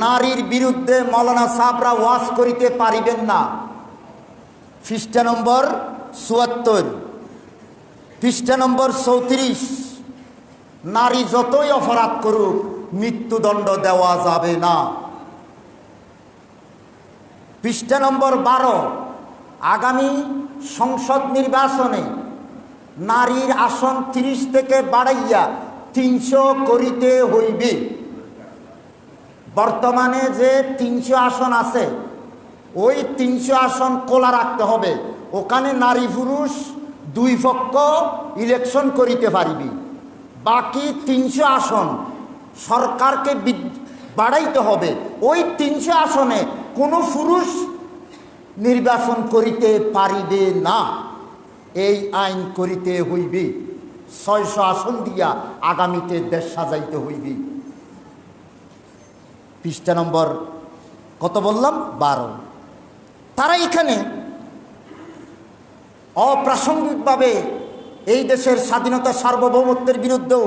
নারীর বিরুদ্ধে মৌলানা সাহেবরা ওয়াজ করিতে পারিবেন না। পৃষ্ঠা নম্বর ৭৪, পৃষ্ঠা নম্বর ৩৪। নারী যতই অপরাধ করুক মৃত্যুদণ্ড দেওয়া যাবে না। পৃষ্ঠা নম্বর ১২, আগামী সংসদ নির্বাচনে নারীর আসন ৩০ থেকে বাড়াইয়া ৩০০ করিতে হইবে। বর্তমানে যে ৩০০ আসন আছে, ওই ৩০০ আসন খোলা রাখতে হবে। ওখানে নারী পুরুষ দুই পক্ষ ইলেকশন করিতে পারিবে। বাকি ৩০০ আসন সরকারকে বাড়াইতে হবে। ওই ৩০০ আসনে কোনো পুরুষ নির্বাচন করিতে পারিবে না। এই আইন করিতে হইবে। ৬০০ আসন দিয়া আগামীতে দেশ সাজাইতে হইবে। পৃষ্ঠা নম্বর কত বললাম? ১২। তারা এখানে অপ্রাসঙ্গিকভাবে এই দেশের স্বাধীনতা সার্বভৌমত্বের বিরুদ্ধেও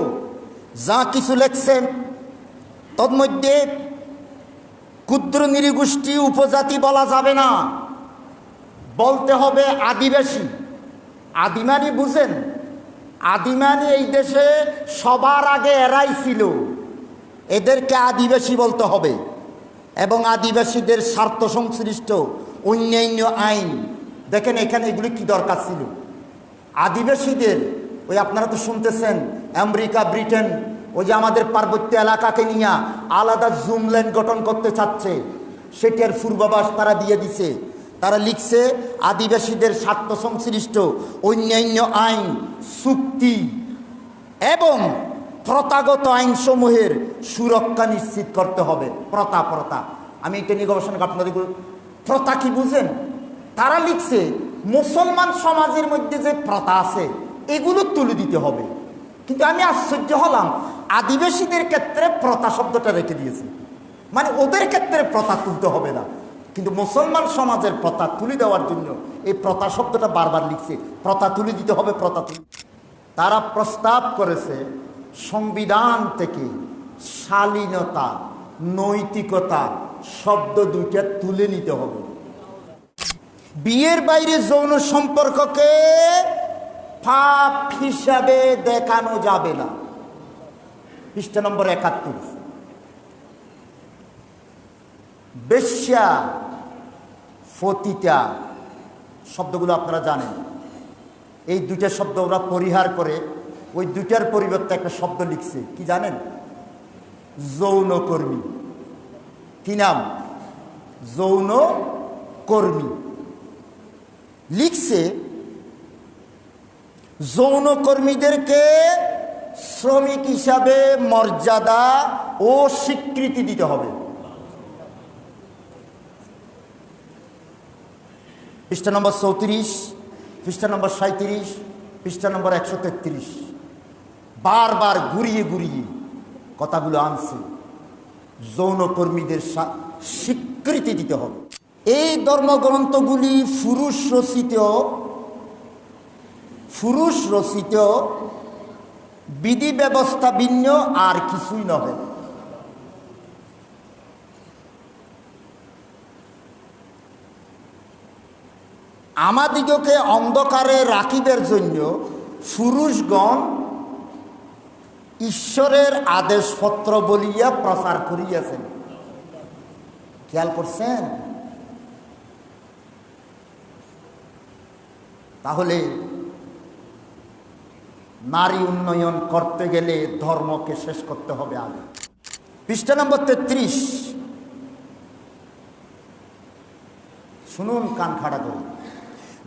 যা কিছু লেখছেন, তন্মধ্যে ক্ষুদ্র নৃগোষ্ঠী উপজাতি বলা যাবে না, বলতে হবে আদিবাসী। আদিমানি বুঝেন? আদিমানি এই দেশে সবার আগে এরাই ছিল, এদেরকে আদিবাসী বলতে হবে। এবং আদিবাসীদের স্বার্থ সংশ্লিষ্ট অন্যান্য আইন দেখেন, এখানে এগুলি কি দরকার ছিল? আদিবাসীদের ওই আপনারা তো শুনতেছেন আমেরিকা, ব্রিটেন ওই যে আমাদের পার্বত্য এলাকাকে নিয়ে আলাদা জুমল্যান্ড গঠন করতে চাচ্ছে, সেটার পূর্বাভাস তারা দিয়ে দিছে। তারা লিখছে আদিবাসীদের স্বার্থ সংশ্লিষ্ট অন্যান্য আইন, চুক্তি এবং প্রথাগত আইনসমূহের সুরক্ষা নিশ্চিত করতে হবে। প্রথা আমি এটা নিয়ে গবেষণা আপনাদের। প্রথা কি বুঝেন? তারা লিখছে মুসলমান সমাজের মধ্যে যে প্রথা আছে এগুলো তুলে দিতে হবে। কিন্তু আমি আশ্চর্য হলাম, আদিবাসীদের ক্ষেত্রে প্রথা শব্দটা রেখে দিয়েছে, মানে ওদের ক্ষেত্রে প্রথা তুলতে হবে না, কিন্তু মুসলমান সমাজের প্রথা তুলে দেওয়ার জন্য এই প্রথা শব্দটা বারবার লিখছে। প্রথা তুলে দিতে হবে, প্রথা তুলে। তারা প্রস্তাব করেছে সংবিধান থেকে শালীনতা, নৈতিকতা শব্দ দুইটা তুলে নিতে হবে। বিয়ের বাইরে যৌন সম্পর্ককে পাপ হিসাবে দেখানো যাবে না। পৃষ্ঠা নম্বর ৭১। বেশ্যা, ফতিতা শব্দগুলো আপনারা জানেন। এই দুইটা শব্দ ওরা পরিহার করে ওই দুইটার পরিবর্তে একটা শব্দ লিখছে, কি জানেন? যৌনকর্মী। কি নাম? যৌনকর্মী। লিখছে যৌনকর্মীদেরকে শ্রমিক হিসাবে মর্যাদা ও স্বীকৃতি দিতে হবে। পৃষ্ঠা নম্বর ৩৪, পৃষ্ঠা নম্বর ৩৭, পৃষ্ঠা নম্বর ১৩৩। বারবার ঘুরিয়ে ঘুরিয়ে কথাগুলো আনছে। যৌনকর্মীদের স্বীকৃতি দিতে হবে। এই ধর্মগ্রন্থগুলি পুরুষ রচিত বিধি ব্যবস্থা ভিন্ন, আর কিছুই নহে। আমাদিগকে অন্ধকারে রাখিবার জন্য পুরুষগণ ঈশ্বরের আদেশপত্র বলিয়া প্রচার করিয়াছেন। খেয়াল করছেন? তাহলে নারী উন্নয়ন করতে গেলে ধর্মকে শেষ করতে হবে আগে। পৃষ্ঠা নম্বর ৩৩ শুনুন কান খাড়া করে।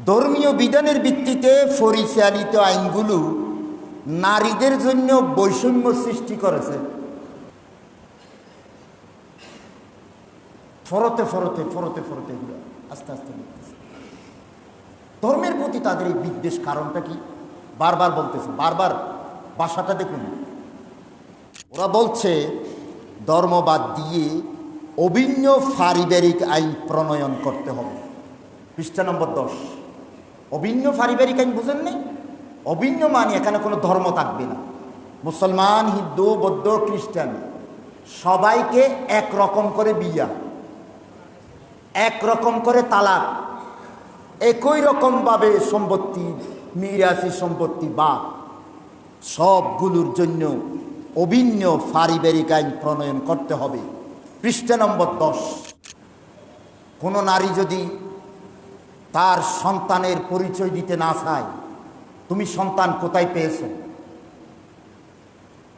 ধর্মীয় বিধানের ভিত্তিতে পরিচালিত আইনগুলো নারীদের জন্য বৈষম্য সৃষ্টি করেছে। ফরতে এগুলো আস্তে আস্তে ধর্মের প্রতি তাদের এই বিদ্বেষ কারণটা কি? বারবার বলতেছে, বারবার ভাষাটা দেখুন। ওরা বলছে ধর্মবাদ দিয়ে অভিন্ন পারিবারিক আইন প্রণয়ন করতে হবে। পৃষ্ঠা নম্বর ১০। অভিন্ন পারিবারিক আইন বুঝেন নেই? অভিন্ন মানে এখানে কোনো ধর্ম থাকবে না। মুসলমান, হিন্দু, বৌদ্ধ, খ্রিস্টান সবাইকে এক রকম করে বিয়া, এক রকম করে তালাক, একই রকমভাবে সম্পত্তি, মিরাসি সম্পত্তি বা সবগুলোর জন্য অভিন্ন পারিবারিক আইন প্রণয়ন করতে হবে। পৃষ্ঠা নম্বর 10। কোনো নারী যদি তার সন্তানের পরিচয় দিতে না চায়, তুমি সন্তান কোথায় পেয়েছো,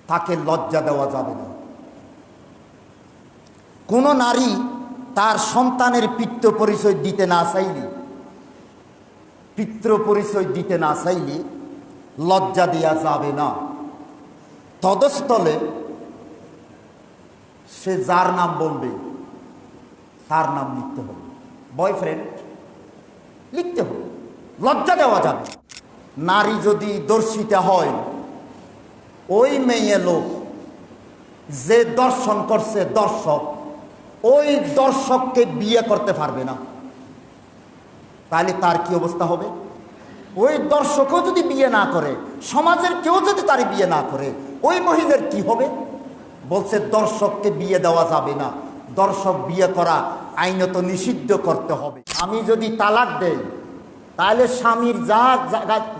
তাকে লজ্জা দেওয়া যাবে না। কোনো নারী তার সন্তানের পিতৃ পরিচয় দিতে না চাইলে, পিতৃ পরিচয় দিতে না চাইলে লজ্জা দেওয়া যাবে না। তদস্থলে সে যার নাম বলবে তার নাম লিখতে হবে, বয়ফ্রেন্ড লিখতে হবে, লজ্জা দেওয়া যাবে। নারী যদি দর্শিতা হয়, ওই মেয়ে লোক যে দর্শন করছে দর্শক, ওই দর্শককে বিয়ে করতে পারবে না, তাহলে তার কি অবস্থা হবে? ওই দর্শকও যদি বিয়ে না করে, সমাজের কেউ যদি তার বিয়ে না করে, ওই মহিলার কি হবে? বলছে দর্শককে বিয়ে দেওয়া যাবে না, দর্শক বিয়ে করা আইনত নিষিদ্ধ করতে হবে। আমি যদি তালাক দেই, তাহলে স্বামীর যা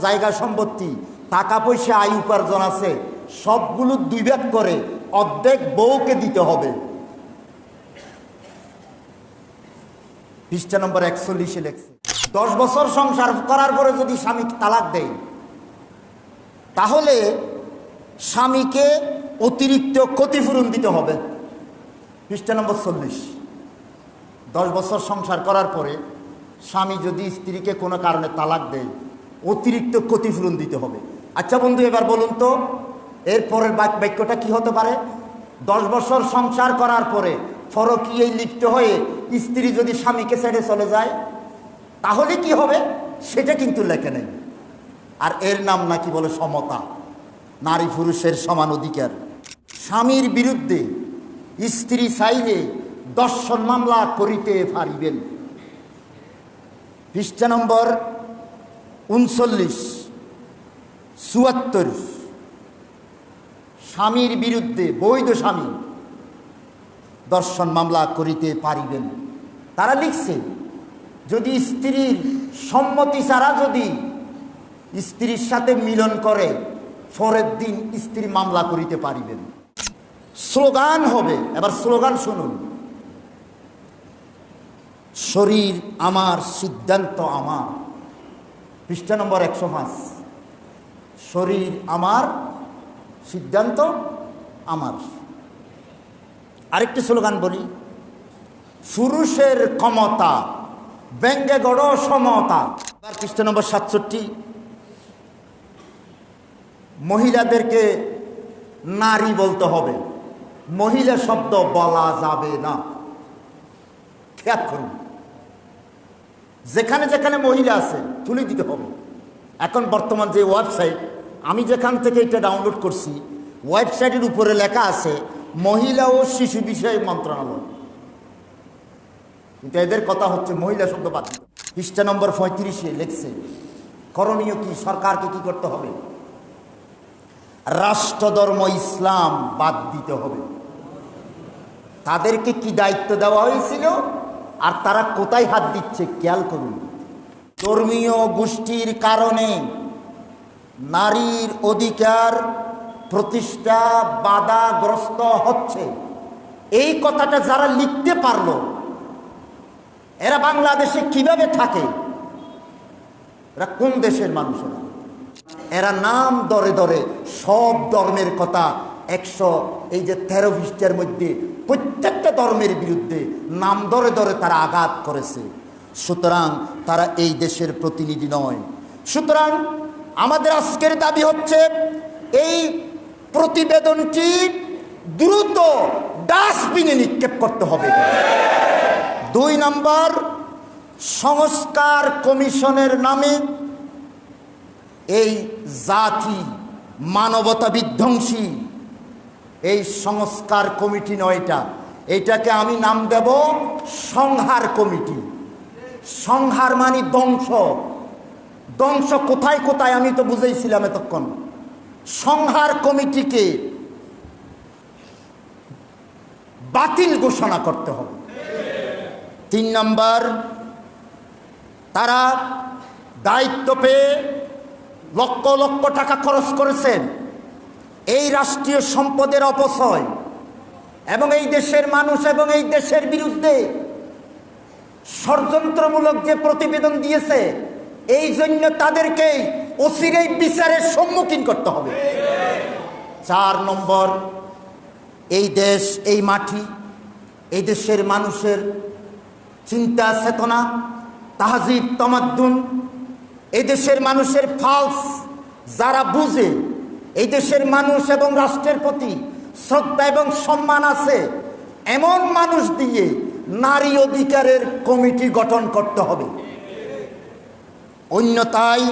জায়গা সম্পত্তি, টাকা পয়সা, আয় উপার্জন আছে, সবগুলো 2 ভাগ করে অর্ধেক বউকে দিতে হবে। পৃষ্ঠা নম্বর 41 লেখছে 10 বছর সংসার করার পরে যদি স্বামী তালাক দেয়, তাহলে স্বামীকে অতিরিক্ত ক্ষতিপূরণ দিতে হবে। পৃষ্ঠা নম্বর 40। 10 বছর সংসার করার পরে স্বামী যদি স্ত্রীকে কোনো কারণে তালাক দেয়, অতিরিক্ত ক্ষতিপূরণ দিতে হবে। আচ্ছা বন্ধু, এবার বলুন তো এরপরের বাক্যটা কি হতে পারে? 10 বছর সংসার করার পরে ফরকিয়ায় লিপ্ত হয়ে স্ত্রী যদি স্বামীকে ছেড়ে চলে যায়, তাহলে কি হবে সেটা কিন্তু লেখে নেই। আর এর নাম নাকি বলে সমতা, নারী পুরুষের সমান অধিকার। স্বামীর বিরুদ্ধে স্ত্রী চাইলে দর্শন মামলা করিতে পারিবেন। পৃষ্ঠা নম্বর 39, 74। স্বামীর বিরুদ্ধে, বৈধ স্বামী দর্শন মামলা করিতে পারিবেন। তারা লিখছে যদি স্ত্রীর সম্মতি ছাড়া যদি স্ত্রীর সাথে মিলন করে, পরের দিন স্ত্রী মামলা করিতে পারিবেন। স্লোগান হবে, এবার স্লোগান শুনুন। শরীর আমার, সিদ্ধান্ত আমার। পৃষ্ঠা নম্বর 105। শরীর আমার, সিদ্ধান্ত আমার। আরেকটি স্লোগান বলি, পুরুষের ক্ষমতা, ব্যঙ্গে গড় সমতা। পৃষ্ঠা নম্বর 67। মহিলাদেরকে নারী বলতে হবে, মহিলা শব্দ বলা যাবে না। খেয়াল করুন, যেখানে যেখানে মহিলা আছে তুলে দিতে হবে। এখন বর্তমান যে ওয়েবসাইট, আমি যেখান থেকে এটা ডাউনলোড করছি, ওয়েবসাইটের উপরে লেখা আছে মহিলা ও শিশু বিষয় মন্ত্রণালয়, কিন্তু এদের কথা হচ্ছে মহিলা শব্দ বাদ দিতে। পৃষ্ঠা নম্বর 35 লিখছে করণীয় কি, সরকারকে কি করতে হবে? রাষ্ট্রধর্ম ইসলাম বাদ দিতে হবে। তাদেরকে কি দায়িত্ব দেওয়া হয়েছিল আর তারা কোথায় হাত দিচ্ছে খেয়াল করুন। ধর্মীয় গোষ্ঠীর কারণে নারীর অধিকার প্রতিষ্ঠা বাধাগ্রস্ত হচ্ছে, এই কথাটা যারা লিখতে পারলো, এরা বাংলাদেশে কিভাবে থাকে? এরা কোন দেশের মানুষেরা? এরা নাম ধরে ধরে সব ধর্মের কথা 113 পৃষ্ঠার মধ্যে প্রত্যেকটা ধর্মের বিরুদ্ধে নাম ধরে ধরে তারা আঘাত করেছে। সুতরাং তারা এই দেশের প্রতিনিধি নয়। সুতরাং আমাদের আজকের দাবি হচ্ছে এই প্রতিবেদনটি দ্রুত ডাস্টবিনে নিক্ষেপ করতে হবে। 2 নম্বর, সংস্কার কমিশনের নামে এই জাতি মানবতা বিধ্বংসী এই সংস্কার কমিটি নয়, এটাকে আমি নাম দেব সংহার কমিটি। সংহার মানে ধ্বংস। ধ্বংস কোথায় কোথায় আমি তো বুঝাইছিলাম এতক্ষণ। সংহার কমিটিকে বাতিল ঘোষণা করতে হবে। 3 নম্বর, তারা দায়িত্ব পেয়ে লক্ষ লক্ষ টাকা খরচ করেছেন এই রাষ্ট্রীয় সম্পদের অপচয় এবং এই দেশের মানুষ এবং এই দেশের বিরুদ্ধে ষড়যন্ত্রমূলক যে প্রতিবেদন দিয়েছে, এই জন্য তাদেরকেই অচিরেই বিচারের সম্মুখীন করতে হবে। 4 নম্বর, এই দেশ, এই মাটি, এই দেশের মানুষের চিন্তা চেতনা, তাহজিব তামাদ্দুন, এই দেশের মানুষের ফালস যারা বুঝে, এই দেশের মানুষ এবং রাষ্ট্রের প্রতি শ্রদ্ধা এবং সম্মান আছে, এমন মানুষ দিয়ে নারী অধিকারের কমিটি গঠন করতে হবে। অন্যথায়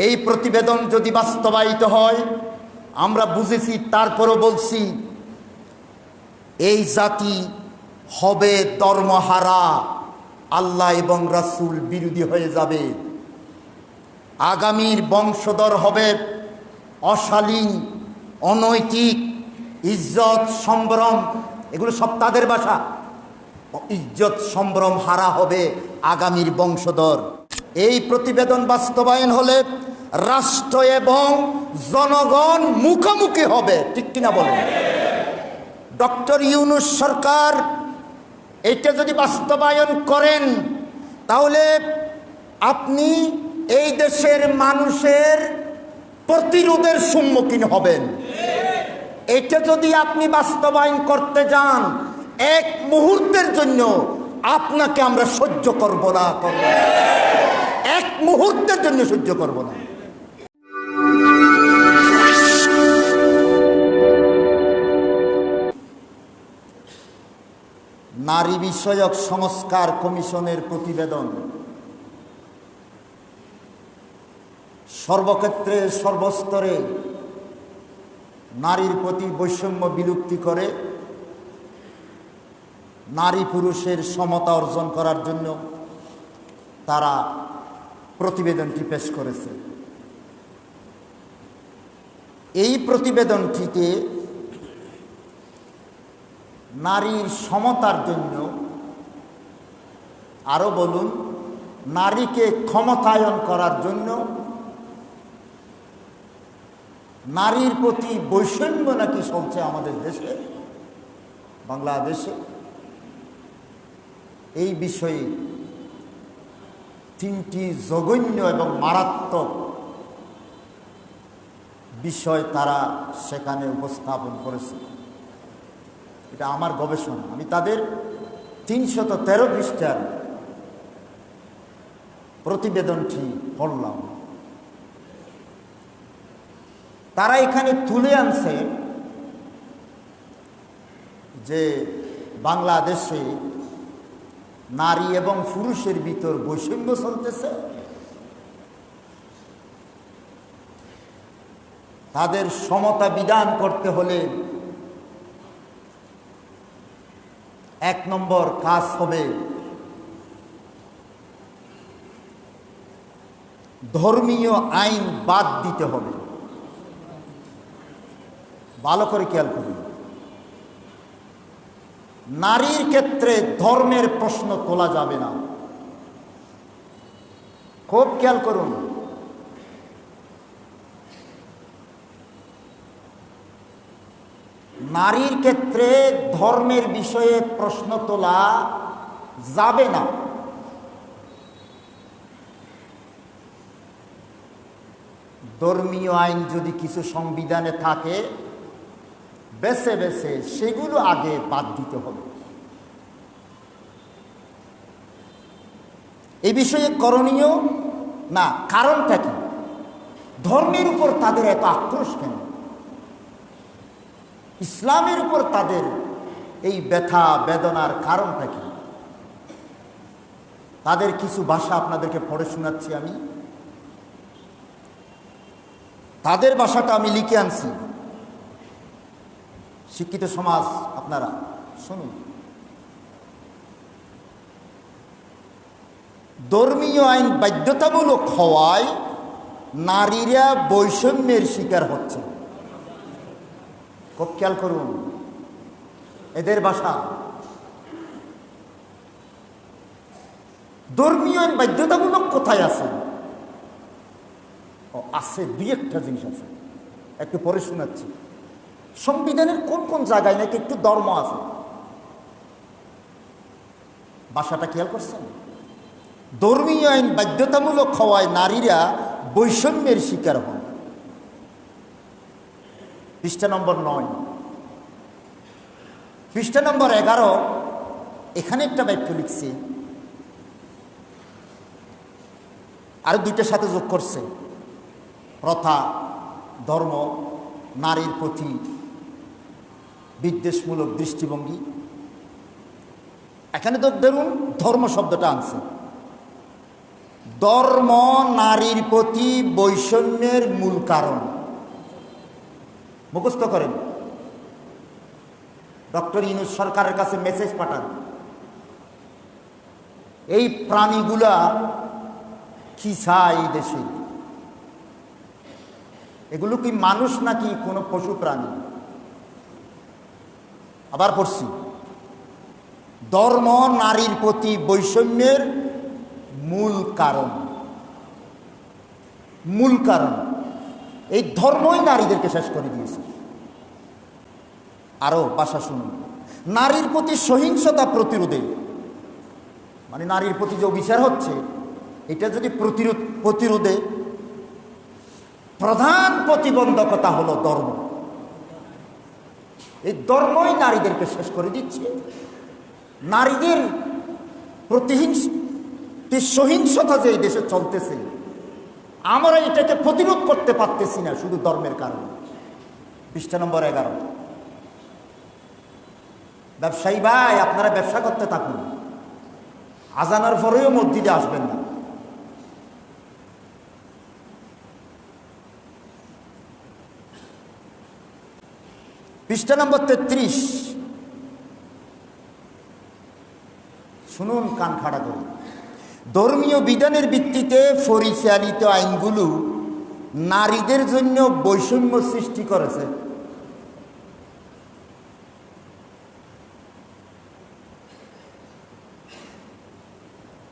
এই প্রতিবেদন যদি বাস্তবায়িত হয়, আমরা বুঝেছি, তারপরও বলছি, এই জাতি হবে ধর্মহারা, আল্লাহ এবং রাসূল বিরোধী হয়ে যাবে। আগামীর বংশধর হবে অশালীন, অনৈতিক, ইজ্জত সম্ভ্রম, এগুলো সব তাদের ভাষা। ইজ্জত সম্ভ্রম হারা হবে আগামীর বংশধর। এই প্রতিবেদন বাস্তবায়ন হলে রাষ্ট্র এবং জনগণ মুখোমুখি হবে, ঠিক কিনা বলেন? ডক্টর ইউনূস সরকার এটা যদি বাস্তবায়ন করেন, তাহলে আপনি এই দেশের মানুষের প্রতিরোধের সম্মুখীন হবেন। এটা যদি আপনি বাস্তবায়ন করতে যান, এক মুহূর্তের জন্য আপনাকে আমরা সহ্য করব না, এক মুহূর্তের জন্য সহ্য করব না। নারী বিষয়ক সংস্কার কমিশনের প্রতিবেদন সর্বক্ষেত্রে সর্বস্তরে নারীর প্রতি বৈষম্য বিলুপ্তি করে নারী পুরুষের সমতা অর্জন করার জন্য তারা প্রতিবেদনটি পেশ করেছে। এই প্রতিবেদনটিতে নারীর সমতার জন্য, আরো বলুন নারীকে ক্ষমতায়ন করার জন্য, নারীর প্রতি বৈষম্য নাকি চলছে আমাদের দেশে, বাংলাদেশে, এই বিষয়ে 3টি জঘন্য এবং মারাত্মক বিষয় তারা সেখানে উপস্থাপন করেছে। এটা আমার গবেষণা, আমি তাদের 313 পৃষ্ঠার প্রতিবেদনটি পড়লাম। তারা এখানে তুলে আনছে যে বাংলাদেশে নারী এবং পুরুষের ভিতর বৈষম্য চলতেছে, তাদের সমতা বিধান করতে হলে 1 নম্বর কাজ হবে ধর্মীয় আইন বাদ দিতে হবে। ভালো করে খেয়াল করুন, নারীর ক্ষেত্রে ধর্মের প্রশ্ন তোলা যাবে না। খুব খেয়াল করুন, নারীর ক্ষেত্রে ধর্মের বিষয়ে প্রশ্ন তোলা যাবে না। ধর্মীয় আইন যদি কিছু সংবিধানে থাকে, বেছে বেছে সেগুলো আগে বাদ দিতে হবে। এই বিষয়ে করণীয় না, কারণটা কি? ধর্মের উপর তাদের এত আক্রোশ কেন? ইসলামের উপর তাদের এই ব্যথা বেদনার কারণটা কি? তাদের কিছু ভাষা আপনাদেরকে পড়ে শোনাচ্ছি আমি। তাদের ভাষাটা আমি লিখে আনছি, শিক্ষিত সমাজ আপনারা শুনুন। ধর্মীয় আইন বাধ্যতামূলক হওয়ায় নারীরা বৈষম্যের শিকার হচ্ছে। খুব খেয়াল করুন, এদের ভাষা। ধর্মীয় আইন বাধ্যতামূলক কোথায় আছে? ও আছে, দুই একটা জিনিস আছে, একটু পরে শোনাচ্ছি। সংবিধানের কোন কোন জায়গায় নাকি একটু ধর্ম আছে। ভাষাটা খেয়াল করছেন? ধর্মীয় আইন বাধ্যতামূলক হওয়ায় নারীরা বৈষম্যের শিকার হন। পৃষ্ঠা নম্বর 9, পৃষ্ঠা নম্বর 11, এখানে একটা বাক্য লিখছে, আর দুইটার সাথে যোগ করছে, প্রথা, ধর্ম, নারীর প্রতি বিদ্বেষমূলক দৃষ্টিভঙ্গি। এখানে তো ধরুন ধর্ম শব্দটা আনছে। ধর্ম নারীর প্রতি বৈষম্যের মূল কারণ। মুখস্থ করেন, ডক্টর ইউনূস সরকারের কাছে মেসেজ পাঠান, এই প্রাণীগুলা কি চায় এই দেশে? এগুলো কি মানুষ নাকি কোনো পশু প্রাণী? আবার পড়ছি, ধর্ম নারীর প্রতি বৈষম্যের মূল কারণ। মূল কারণ, এই ধর্মই নারীদেরকে শেষ করে দিয়েছে। আরো ভাষা শুনুন, নারীর প্রতি সহিংসতা প্রতিরোধে, মানে নারীর প্রতি যে বিচার হচ্ছে, এটা যদি প্রতিরোধে প্রধান প্রতিবন্ধকতা হলো ধর্ম। এই ধর্মই নারীদেরকে শেষ করে দিচ্ছে। নারীদের সহিংসতা যে এই দেশে চলতেছে, আমরা এটাকে প্রতিরোধ করতে পারতেছি না শুধু ধর্মের কারণে। পৃষ্ঠা নম্বর 11, ব্যবসায়ী ভাই আপনারা ব্যবসা করতে থাকুন, আজানের পরেও মসজিদে আসবেন না। পৃষ্ঠা নম্বর 33, শুনুন কান খাড়া করে। ধর্মীয় বিধানের ভিত্তিতে পরিচালিত আইনগুলো নারীদের জন্য বৈষম্য সৃষ্টি করেছে।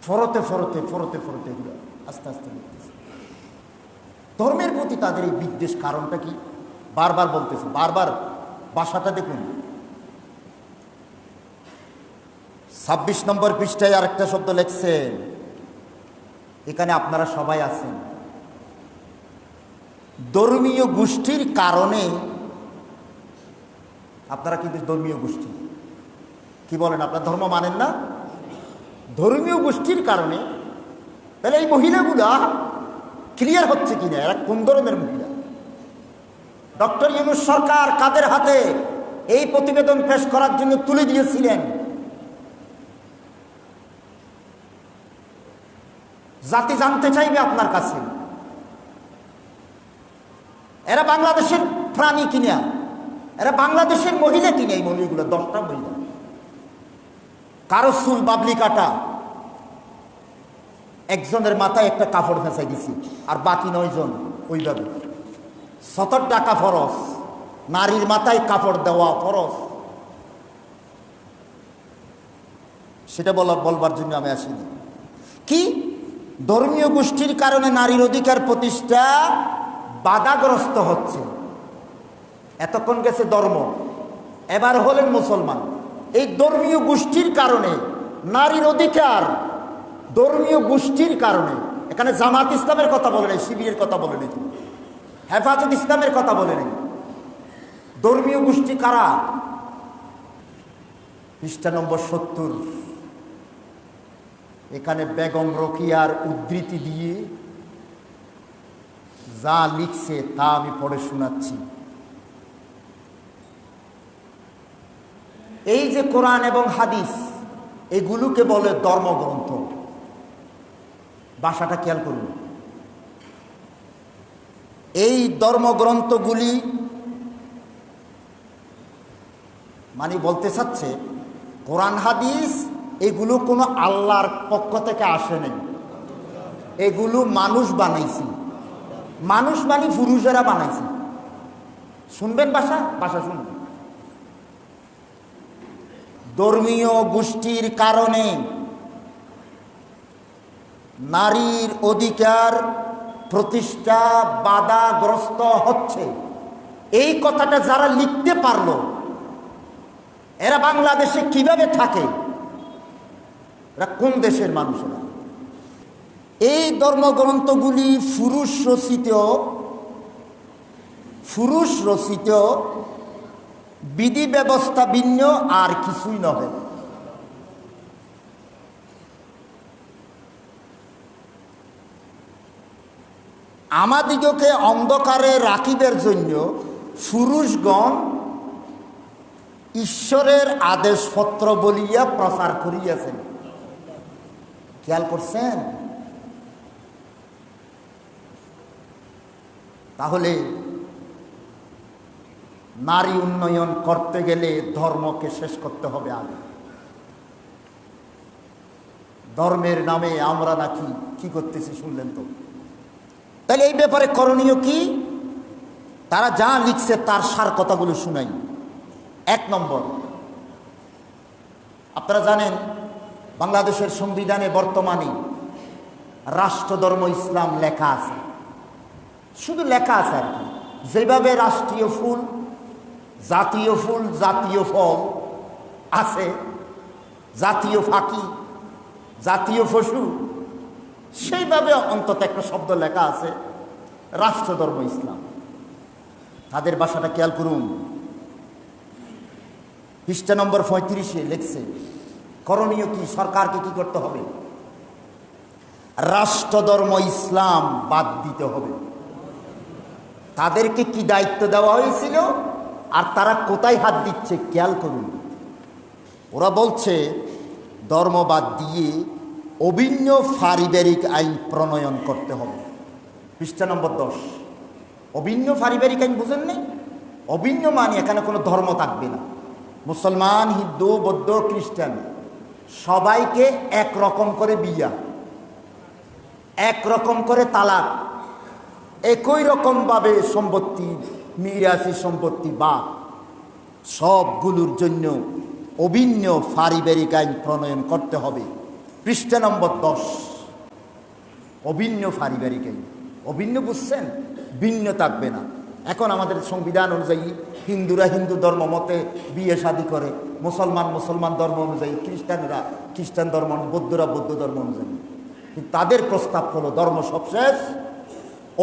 ফরতে ফরতে ফরতে ফরতে এগুলো আস্তে আস্তে লিখতেছে। ধর্মের প্রতি তাদের এই বিদ্বেষ কারণটা কি? বারবার বলতেছে, বারবার ভাষাটা দেখুন। 26 নম্বর পৃষ্ঠায় আরেকটা শব্দ লেখছে, এখানে আপনারা সবাই আছেন। ধর্মীয় গোষ্ঠীর কারণে, আপনারা কিন্তু ধর্মীয় গোষ্ঠী, কি বলেন আপনারা ধর্ম মানেন না? ধর্মীয় গোষ্ঠীর কারণে, তাহলে এই মহিলাগুলা ক্লিয়ার হচ্ছে কিনা এরা কোন ধরনের মহিলা? ডক্টর ইউনূস সরকার কাদের হাতে এই প্রতিবেদন পেশ করার জন্য তুলে দিয়েছিলেন? জাতি জানতে চাইবে আপনার কাছে, এরা বাংলাদেশের প্রাণী কিনা, এরা বাংলাদেশের মহিলা কিনা? এই মহিলাগুলো 10টা মহিলা, কারো চুল বাবলি কাটা, একজনের মাথায় একটা কাপড় ফেঁসাই দিছি, আর বাকি 9 জন ওইভাবে। 70 টাকা ফরজ, নারীর মাথায় কাপড় দেওয়া ফরজ। সেটা বলবার জন্য আমি আসিনি। কি ধর্মীয় গোষ্ঠীর কারণে নারীর অধিকার প্রতিষ্ঠা বাধাগ্রস্ত হচ্ছে। এতক্ষণ গেছে ধর্ম, এবার হলেন মুসলমান। এই ধর্মীয় গোষ্ঠীর কারণে নারীর অধিকার, ধর্মীয় গোষ্ঠীর কারণে, এখানে জামাত ইসলামের কথা বলে নেই, শিবিরের কথা বলে নেই, হেফাজত ইসলামের কথা বলে নেই। ধর্মীয় গোষ্ঠী কারা? পৃষ্ঠা নম্বর 70, এখানে বেগম রোকিয়ার উদ্ধৃতি দিয়ে যা লিখছে তা আমি পড়ে শোনাচ্ছি। এই যে কোরআন এবং হাদিস, এগুলোকে বলে ধর্মগ্রন্থ। ভাষাটা খেয়াল করুন। এই ধর্মগ্রন্থগুলি মানে বলতে চাচ্ছে কোরআন হাদিস এগুলো কোনো আল্লাহর পক্ষ থেকে আসে নাই, এগুলো মানুষ বানাইছে। মানুষ মানে পুরুষেরা বানাইছে। শুনবেন ভাষা, ভাষা শুনবেন। ধর্মীয় গোষ্ঠীর কারণে নারীর অধিকার প্রতিষ্ঠা বাধাগ্রস্ত হচ্ছে, এই কথাটা যারা লিখতে পারলো, এরা বাংলাদেশে কিভাবে থাকে? এরা কোন দেশের মানুষেরা? এই ধর্মগ্রন্থগুলি পুরুষ রচিত বিধি ব্যবস্থা ভিন্ন, আর কিছুই নহে। আমাদিগকে অন্ধকারে রাখিবার জন্য পুরুষগণ ঈশ্বরের আদেশপত্র বলিয়া প্রচার করিয়াছেন। খেয়াল করছেন? তাহলে নারী উন্নয়ন করতে গেলে ধর্মকে শেষ করতে হবে আগে। ধর্মের নামে আমরা নাকি কি করতেছি শুনলেন তো। তাহলে এই ব্যাপারে করণীয় কি? তারা যা লিখছে তার সার কথাগুলো শুনাই। 1 নম্বর, আপনারা জানেন বাংলাদেশের সংবিধানে বর্তমানে রাষ্ট্রধর্ম ইসলাম লেখা আছে। শুধু লেখা আছে আর কি। যেভাবে রাষ্ট্রীয় ফুল, জাতীয় ফুল, জাতীয় ফল আছে, জাতীয় ফাঁকি, জাতীয় পশু, সেইভাবে অন্তত একটা শব্দ লেখা আছে রাষ্ট্রধর্ম ইসলাম। তাদের ভাষাটা খেয়াল করুন। পৃষ্ঠা নম্বর 35-এ লিখছে করণীয় কি, সরকারকে কি করতে হবে? রাষ্ট্রধর্ম ইসলাম বাদ দিতে হবে। তাদেরকে কি দায়িত্ব দেওয়া হয়েছিল আর তারা কোথায় হাত দিচ্ছে খেয়াল করুন। ওরা বলছে ধর্ম বাদ দিয়ে অভিন্ন পারিবারিক আইন প্রণয়ন করতে হবে। পৃষ্ঠা নম্বর 10। অভিন্ন পারিবারিক আইন বুঝেন নেই? অভিন্ন মানে এখানে কোনো ধর্ম থাকবে না। মুসলমান, হিন্দু, বৌদ্ধ, খ্রিস্টান সবাইকে একরকম করে বিয়া, একরকম করে তালাক, একই রকমভাবে সম্পত্তি, মিরাসি সম্পত্তি বা সবগুলোর জন্য অভিন্ন পারিবারিক আইন প্রণয়ন করতে হবে। পৃষ্ঠা নম্বর 10। অভিন্ন পারিবারিক আইন। অভিন্ন বুঝছেন? ভিন্ন থাকবে না। এখন আমাদের সংবিধান অনুযায়ী হিন্দুরা হিন্দু ধর্ম মতে বিয়ে শাদী করে, মুসলমান ধর্ম অনুযায়ী, খ্রিস্টানরা খ্রিস্টান ধর্ম, বৌদ্ধরা বৌদ্ধ ধর্ম অনুযায়ী। কিন্তু তাদের প্রস্তাব হলো ধর্ম সবশেষ,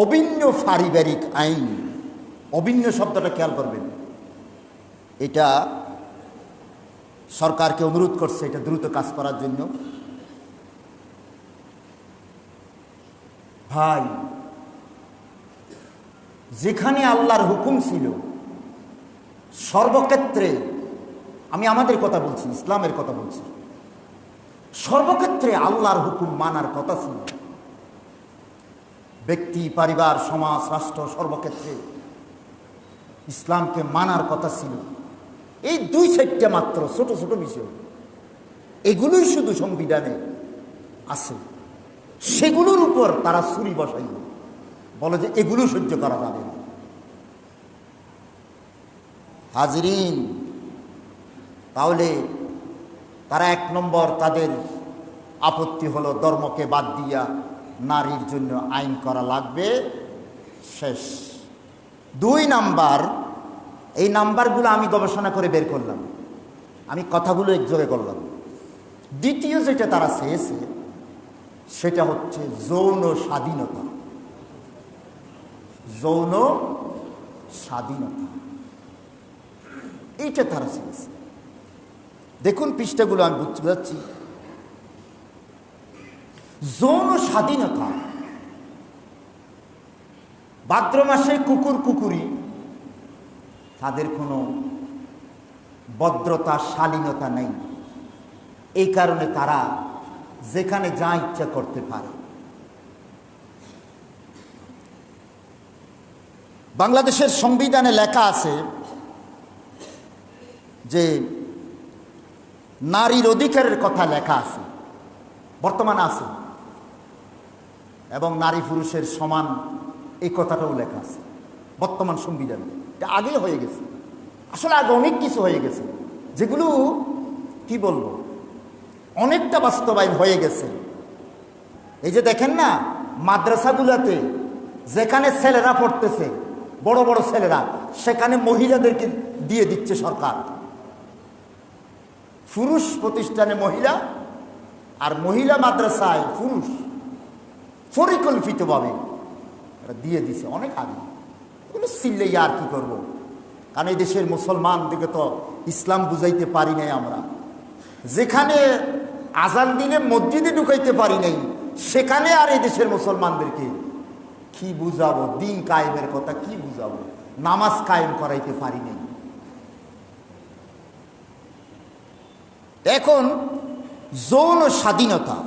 অভিন্ন পারিবারিক আইন। অভিন্ন শব্দটা খেয়াল করবেন। এটা সরকারকে অনুরোধ করছে এটা দ্রুত কাজ করার জন্য। ভাই, যেখানে আল্লাহর হুকুম ছিল সর্বক্ষেত্রে, আমি আমাদের কথা বলছি, ইসলামের কথা বলছি, সর্বক্ষেত্রে আল্লাহর হুকুম মানার কথা ছিল। ব্যক্তি, পরিবার, সমাজ, রাষ্ট্র, সর্বক্ষেত্রে ইসলামকে মানার কথা ছিল। এই 2-4টা মাত্র ছোট ছোট বিষয়, এগুলোই শুধু সংবিধানে আছে। সেগুলোর উপর তারা ছুরি বসাইল, বলে যে এগুলো সহ্য করা যাবে না। হাজরিন, তাহলে তারা 1 নম্বর তাদের আপত্তি হলো ধর্মকে বাদ দিয়া নারীর জন্য আইন করা লাগবে, শেষ। 2 নাম্বার, এই নাম্বারগুলো আমি গবেষণা করে বের করলাম, আমি কথাগুলো একযোগে করলাম। দ্বিতীয় যেটা তারা চেয়েছে সেটা হচ্ছে যৌন স্বাধীনতা। যৌন স্বাধীনতা, এইটা তারা চেয়েছে। দেখুন পৃষ্ঠাগুলো আমি বুঝতে যাচ্ছি। যৌন স্বাধীনতা, ভাদ্র মাসে কুকুর কুকুরি, তাদের কোনো ভদ্রতা, শালীনতা নেই। এই কারণে তারা যেখানে যা ইচ্ছা করতে পারে। বাংলাদেশের সংবিধানে লেখা আছে যে নারীর অধিকারের কথা লেখা আছে, বর্তমানে আছে, এবং নারী পুরুষের সমান এই কথাটাও লেখা আছে বর্তমান সংবিধানে। এটা আগে হয়ে গেছে, আসলে আগে অনেক কিছু হয়ে গেছে যেগুলো কি বলবো, অনেকটা বাস্তবায়ন হয়ে গেছে। এই যে দেখেন না, মাদ্রাসাগুলোতে যেখানে ছেলেরা পড়তেছে, বড় বড় ছেলেরা, সেখানে মহিলাদেরকে দিয়ে দিচ্ছে সরকার। পুরুষ প্রতিষ্ঠানে মহিলা, আর মহিলা মাদ্রাসায় পুরুষ, পরিকল্পিতভাবে দিয়ে দিছে অনেক আগে। এগুলো চিল্লে আর কি করব, কারণ এই দেশের মুসলমানদেরকে তো ইসলাম বুঝাইতে পারি নাই আমরা। যেখানে আজান দিলে মসজিদে ঢুকাইতে পারি নাই, সেখানে আর এই দেশের মুসলমানদেরকে কি বুঝাবো? দিন কায়েমের কথা কি বুঝাবো? নামাজ কায়েম করাইতে পারি নাই। এখন যৌন স্বাধীনতা,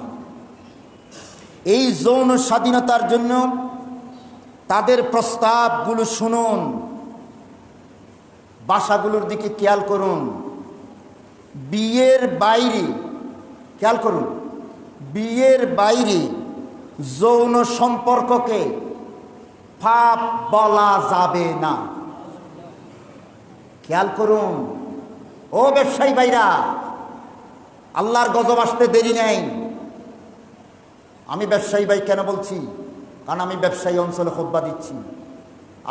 এই যৌন স্বাধীনতার জন্য তাদের প্রস্তাবগুলো শুনুন, বাসাগুলোর দিকে খেয়াল করুন। বিয়ের বাইরে, খেয়াল করুন, বিয়ের বাইরে যৌন সম্পর্ককে পাপ বলা যাবে না। খেয়াল করুন ও ব্যবসায়ী ভাইরা, আল্লাহর গজব আসতে দেরি নেই। আমি ব্যবসায়ী ভাই কেন বলছি? কারণ আমি ব্যবসায়ী অঞ্চলে খুতবা দিচ্ছি।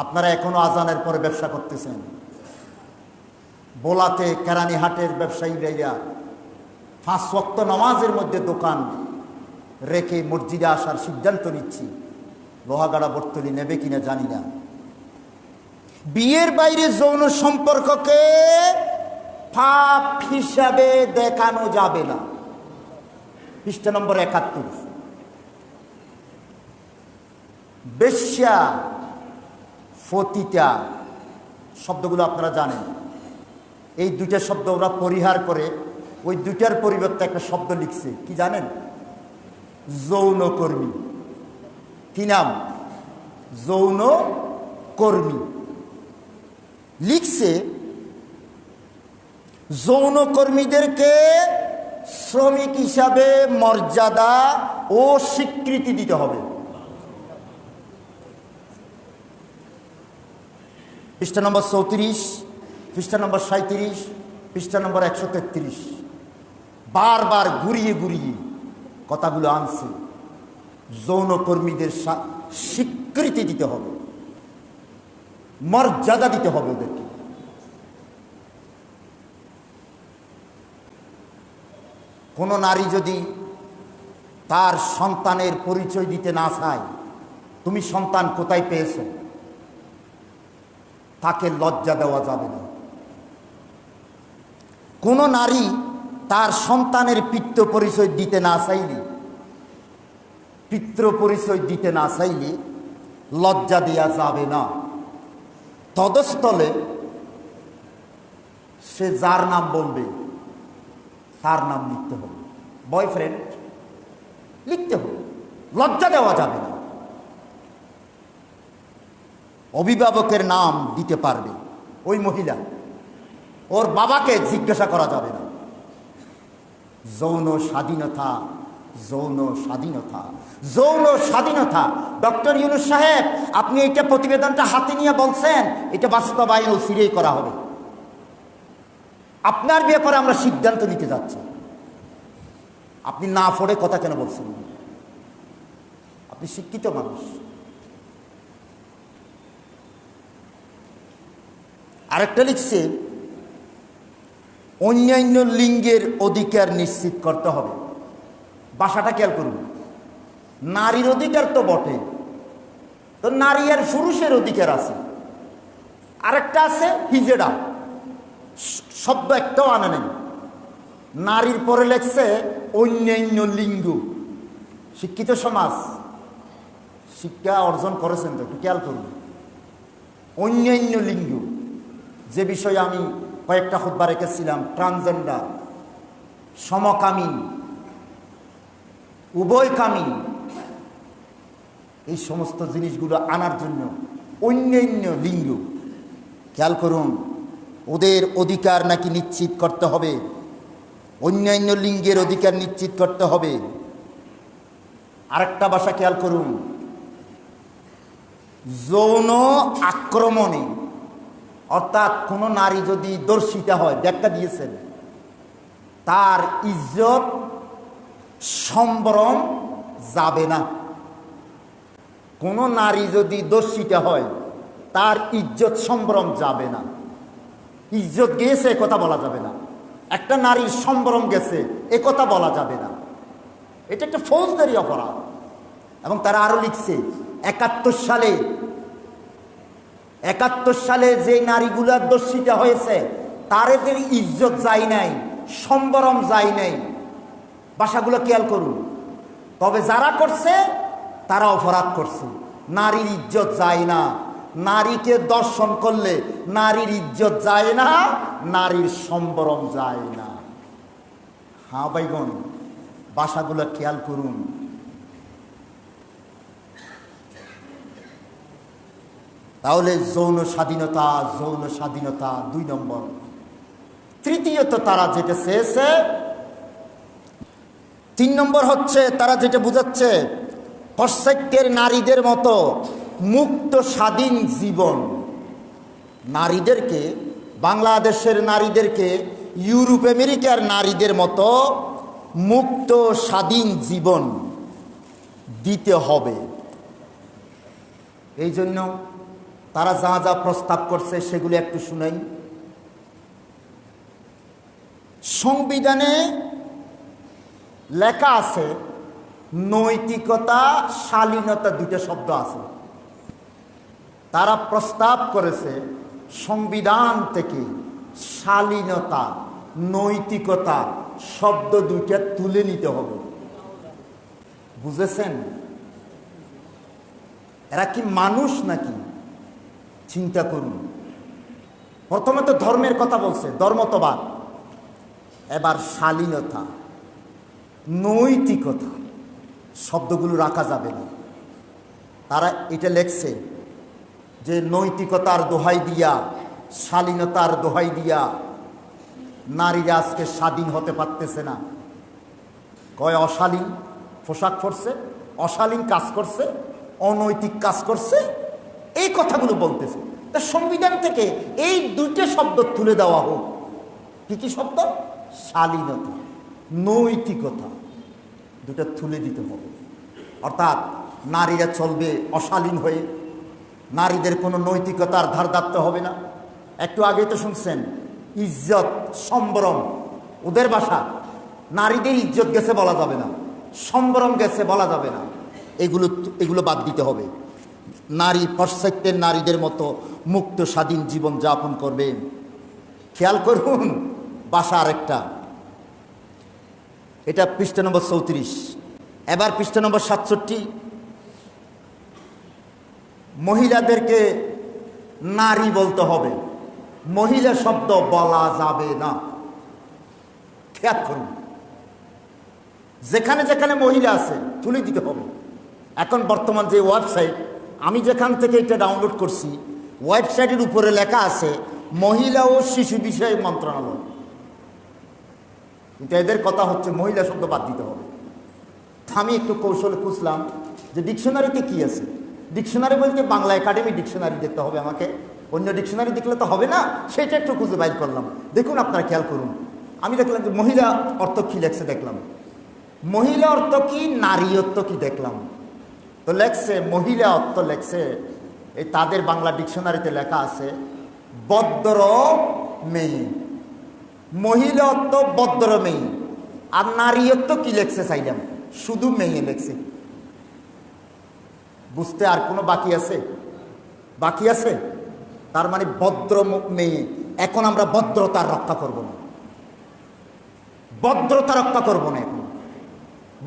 আপনারা এখনো আজানের পরে ব্যবসা করতেছেন। বোলাতে কেরানীহাটের ব্যবসায়ী ভাইরা 5 ওয়াক্ত নামাজের মধ্যে দোকান রেখে মসজিদে আসার সিদ্ধান্ত নিচ্ছি। লোহাগাড়া বর্তলি নেবে কিনা জানি না। বিয়ের বাইরে যৌন সম্পর্ককে পাপ হিসাবে দেখানো যাবে না। পৃষ্ঠা নম্বর 71। বেশ্যা, ফতিতা শব্দগুলো আপনারা জানেন। এই দুইটা শব্দ ওরা পরিহার করে ওই দুইটার পরিবর্তে একটা শব্দ লিখছে, কি জানেন? যৌনকর্মী। কি নাম? যৌনকর্মী লিখছে। যৌনকর্মীদেরকে শ্রমিক হিসাবে মর্যাদা ও স্বীকৃতি দিতে হবে। পৃষ্ঠা নম্বর 34, পৃষ্ঠা নম্বর 37, পৃষ্ঠা নম্বর 133। বারবার ঘুরিয়ে ঘুরিয়ে কথাগুলো আনছে। যৌনকর্মীদের স্বীকৃতি দিতে হবে, মর্যাদা দিতে হবে ওদেরকে। কোনো নারী যদি তার সন্তানের পরিচয় দিতে না চায়, তুমি সন্তান কোথায় পেয়েছো, তাকে লজ্জা দেওয়া যাবে না। কোনো নারী তার সন্তানের পিতৃ পরিচয় দিতে না চাইলে, লজ্জা দেওয়া যাবে না। তদস্থলে সে যার নাম বলবে তার নাম লিখতে হবে, বয়ফ্রেন্ড লিখতে হবে, লজ্জা দেওয়া যাবে না। অভিভাবকের নাম দিতে পারবে ওই মহিলা, ওর বাবাকে জিজ্ঞাসা করা যাবে না। যৌন স্বাধীনতা, যৌন স্বাধীনতা, যৌন স্বাধীনতা। ডক্টর ইউনূস সাহেব, আপনি এইটা প্রতিবেদনটা হাতে নিয়ে বলছেন, এটা বাস্তবায়ন অচিরেই করা হবে। আপনার ব্যাপারে আমরা সিদ্ধান্ত নিতে যাচ্ছি। আপনি না পড়ে কথা কেন বলছেন? আপনি শিক্ষিত মানুষ। আরেকটা লিখছে, অন্যান্য লিঙ্গের অধিকার নিশ্চিত করতে হবে। ভাষাটা খেয়াল করুন। নারীর অধিকার তো বটে, তো নারী আর পুরুষের অধিকার আছে। আরেকটা আছে হিজেড়া, শব্দ একটাও আনে নেই। নারীর পরে লেখছে অন্যান্য লিঙ্গ। শিক্ষিত সমাজ, শিক্ষা অর্জন করেছেন তো, একটু খেয়াল করুন। অন্যান্য লিঙ্গ, যে বিষয়ে আমি কয়েকটা খুতবা রেখেছিলাম, ট্রান্সজেন্ডার, সমকামী, উভয়কামী, এই সমস্ত জিনিসগুলো আনার জন্য অন্যান্য লিঙ্গ, খেয়াল করুন, ওদের অধিকার নাকি নিশ্চিত করতে হবে। অন্যান্য লিঙ্গের অধিকার নিশ্চিত করতে হবে। আরেকটা ভাষা খেয়াল করুন, যৌন আক্রমণে, অর্থাৎ কোনো নারী যদি দর্শিতা হয়, ব্যাখ্যা দিয়েছেন, তার ইজ্জত সম্ভ্রম যাবে না। কোনো নারী যদি দর্শিতা হয় তার ইজ্জত সম্ভ্রম যাবে না। ইজ্জত গেছে এ কথা বলা যাবে না, একটা নারীর সম্ভ্রম গেছে এ কথা বলা যাবে না। এটা একটা ফৌজদারি অপরাধ। এবং তারা আরো লিখছে 71 সালে যে নারীগুলার দর্শিতা হয়েছে তাদের ইজ্জত যায় নাই, সম্ভ্রম যায় নাই। ভাষাগুলো খেয়াল করুন। তবে যারা করছে তারা অপরাধ করছে। নারীর ইজ্জত যায় না, নারীকে দর্শন করলে নারীর ইজ্জত যায় না, নারীর সম্ভ্রম যায় না। হ্যাঁ ভাইগণ, ভাষাগুলো খেয়াল করুন। তাহলে যৌন স্বাধীনতা 2 নম্বর। তৃতীয়ত তারা যেটা চেয়েছে, 3 নম্বর হচ্ছে তারা যেটা বুঝাচ্ছে পাশ্চাত্যের নারীদের মতো মুক্ত স্বাধীন জীবন। নারীদেরকে, বাংলাদেশের নারীদেরকে ইউরোপ আমেরিকার নারীদের মতো মুক্ত স্বাধীন জীবন দিতে হবে। এই জন্য তারা যা যা প্রস্তাব করছে সেগুলো একটু শুনাই। সংবিধানে লেখা আছে নৈতিকতা, শালীনতা, 2টা শব্দ আছে। তারা প্রস্তাব করেছে সংবিধান থেকে শালীনতা, নৈতিকতা শব্দ 2টা তুলে নিতে হবে। বুঝেছেন? এরা কি মানুষ নাকি? চিন্তা করুন। প্রথমে তো ধর্মের কথা বলছে, ধর্মতবাদ। এবার শালীনতা, নৈতিকতা শব্দগুলো রাখা যাবে না। তারা এটা লেখছে যে নৈতিকতার দোহাই দিয়া, শালীনতার দোহাই দিয়া নারীরা আজকে স্বাধীন হতে পারতেছে না। কয় অশালীন পোশাক পরছে, অশালীন কাজ করছে, অনৈতিক কাজ করছে, এই কথাগুলো বলতেছে। তা সংবিধান থেকে এই 2টা শব্দ তুলে দেওয়া হোক। কি কি শব্দ? শালীনতা, নৈতিকতা, 2টা তুলে দিতে হবে। অর্থাৎ নারীরা চলবে অশালীন হয়ে, নারীদের কোনো নৈতিকতার ধার ধারতে হবে না। একটু আগে তো শুনছেন ইজ্জত, সম্ভ্রম, ওদের ভাষা। নারীদের ইজ্জত গেছে বলা যাবে না, সম্ভ্রম গেছে বলা যাবে না। এগুলো বাদ দিতে হবে। নারী পাশ্চাত্যের নারীদের মতো মুক্ত স্বাধীন জীবন যাপন করবে। খেয়াল করুন ভাষা আরেকটা, এটা পৃষ্ঠা নম্বর 34। এবার পৃষ্ঠা নম্বর 67। মহিলাদেরকে নারী বলতে হবে, মহিলা শব্দ বলা যাবে না। খেয়াল করুন, যেখানে যেখানে মহিলা আছে তুলে দিতে হবে। এখন বর্তমান যে ওয়েবসাইট, আমি যেখান থেকে এটা ডাউনলোড করছি, ওয়েবসাইটের উপরে লেখা আছে মহিলা ও শিশু বিষয় মন্ত্রণালয়, কিন্তু এদের কথা হচ্ছে মহিলা শব্দ বাদ দিতে হবে। আমি একটু কৌশলে খুঁজলাম যে ডিকশনারিতে কি আছে। ডিকশনারি বলতে বাংলা একাডেমি ডিকশনারি দেখতে হবে আমাকে, অন্য ডিকশনারি দেখলে তো হবে না। সেটা একটু খুঁজে বাইর করলাম। দেখুন, আপনারা খেয়াল করুন। আমি দেখলাম যে মহিলা অর্থ কী লেখছে, দেখলাম মহিলা অর্থ কি, নারী অর্থ কি দেখলাম। তো লেখছে মহিলা অর্থ, লেখছে এই তাদের বাংলা ডিকশনারিতে লেখা আছে বদ্র মেয়ে। মহিলা অর্থ বদ্র মেয়ে। আর নারী অর্থ কি লেখছে চাইলাম, শুধু মেয়ে লেখছে। বুঝতে আর কোনো বাকি আছে? বাকি আছে। তার মানে ভদ্র মেয়ে। এখন আমরা ভদ্রতার রক্ষা করব না, ভদ্রতা রক্ষা করব না। এখন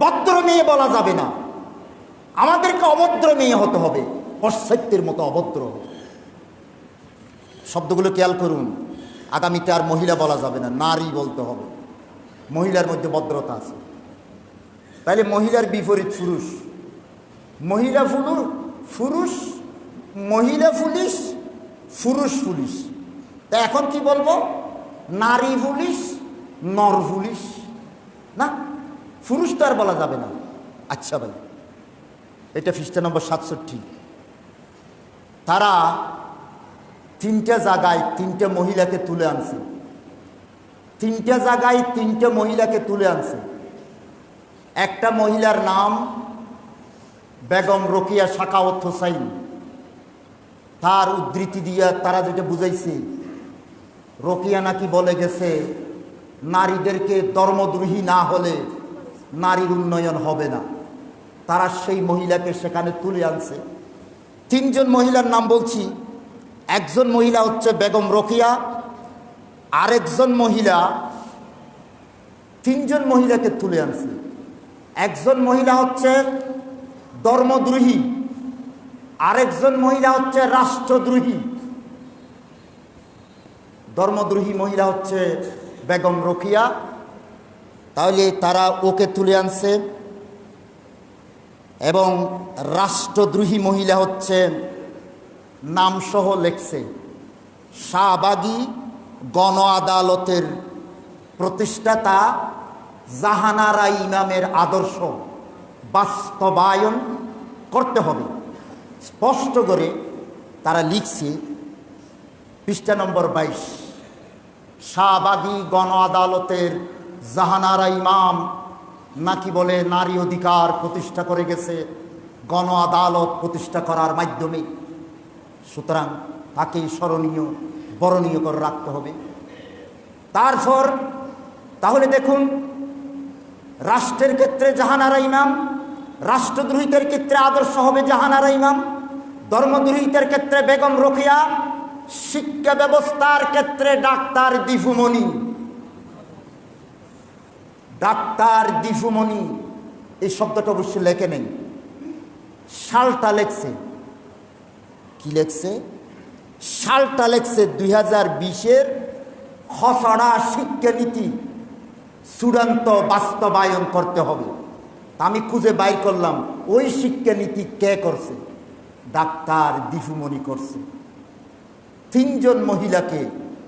ভদ্র মেয়ে বলা যাবে না, আমাদেরকে অভদ্র মেয়ে হতে হবে, পাশ্চাত্যের মতো অভদ্র। শব্দগুলো খেয়াল করুন। আগামীতে আর মহিলা বলা যাবে না, নারী বলতে হবে। মহিলার মধ্যে ভদ্রতা আছে। তাহলে মহিলার বিপরীত পুরুষ। মহিলা পুরুষ, মহিলা পুলিশ, পুরুষ পুলিশ। তা এখন কি বলবো? নারী পুলিশ, নর পুলিশ। না, পুরুষ তো আর বলা যাবে না। আচ্ছা ভাই, এটা পৃষ্ঠা নম্বর 67। তারা 3টা জায়গায় 3টে মহিলাকে তুলে আনছে। তিনটা জায়গায় তিনটা মহিলাকে তুলে আনছে। একটা মহিলার নাম বেগম রোকেয়া সাখাওয়াত হোসাইন। তার উদ্ধৃতি দিয়া তারা যেটা বুঝাইছে, রোকেয়া নাকি বলে গেছে নারীদেরকে ধর্মদ্রোহী না হলে নারীর উন্নয়ন হবে না। তারা সেই মহিলাকে সেখানে তুলে আনছে। তিনজন মহিলার নাম বলছি। একজন মহিলা হচ্ছে বেগম রোকেয়া, আরেকজন মহিলা, তিনজন মহিলাকে তুলে আনছে। একজন মহিলা হচ্ছে ধর্মদ্রোহী, আরেকজন মহিলা হচ্ছে রাষ্ট্রদ্রোহী। ধর্মদ্রোহী মহিলা হচ্ছে বেগম রোকেয়া, তাহলে তারা ওকে তুলে আনছে। এবং রাষ্ট্রদ্রোহী মহিলা হচ্ছে নামসহ লেখছে শাহবাগী গণ আদালতের প্রতিষ্ঠাতা জাহানারা ইমামের আদর্শ বাস্তবায়ন করতে হবে। স্পষ্ট করে তারা লিখছে পৃষ্ঠা নম্বর 22, শাহবাগী গণ আদালতের জাহানারা ইমাম নাকি বলে নারী অধিকার প্রতিষ্ঠা করে গেছে গণ আদালত প্রতিষ্ঠা করার মাধ্যমে। সুতরাং তাকেই স্মরণীয় বরণীয় করে রাখতে হবে। তারপর তাহলে দেখুন, রাষ্ট্রের ক্ষেত্রে জাহানারা ইমাম, রাষ্ট্রদ্রোহিতের ক্ষেত্রে আদর্শ হবে জাহানারা ইমাম, ধর্মদ্রোহিতের ক্ষেত্রে বেগম রোকেয়া, শিক্ষা ব্যবস্থার ক্ষেত্রে ডাক্তার দিফুমণি। ডাক্তার দিফুমণি এই শব্দটা অবশ্যই লেখে নেই, সালটা লেখছে। কি লেখছে? সালটা লেখছে 2020-এর খসড়া শিক্ষানীতি চূড়ান্ত বাস্তবায়ন করতে হবে। আমি খুঁজে বাইর করলাম ওই শিক্ষানীতি কে করছে? ডাক্তার দিফুমণি করছে। তিনজন মহিলাকে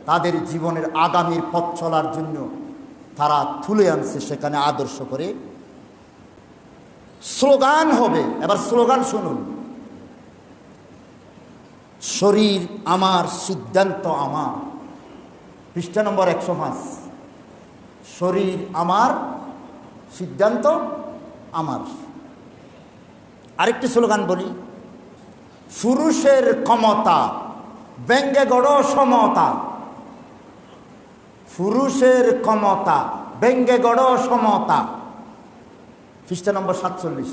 তাদের জীবনের আগামীর পথ চলার জন্য তারা তুলে আনছে সেখানে আদর্শ করে। স্লোগান হবে, এবার স্লোগান শুনুন। শরীর আমার, সিদ্ধান্ত আমার। পৃষ্ঠা নম্বর 105। শরীর আমার, সিদ্ধান্ত আমার। আরেকটি স্লোগান বলি, পুরুষের ক্ষমতা, ব্যঙ্গে গড় সমতা। পুরুষের ক্ষমতা, ব্যঙ্গে গড় সমতা। পৃষ্ঠা নম্বর 47।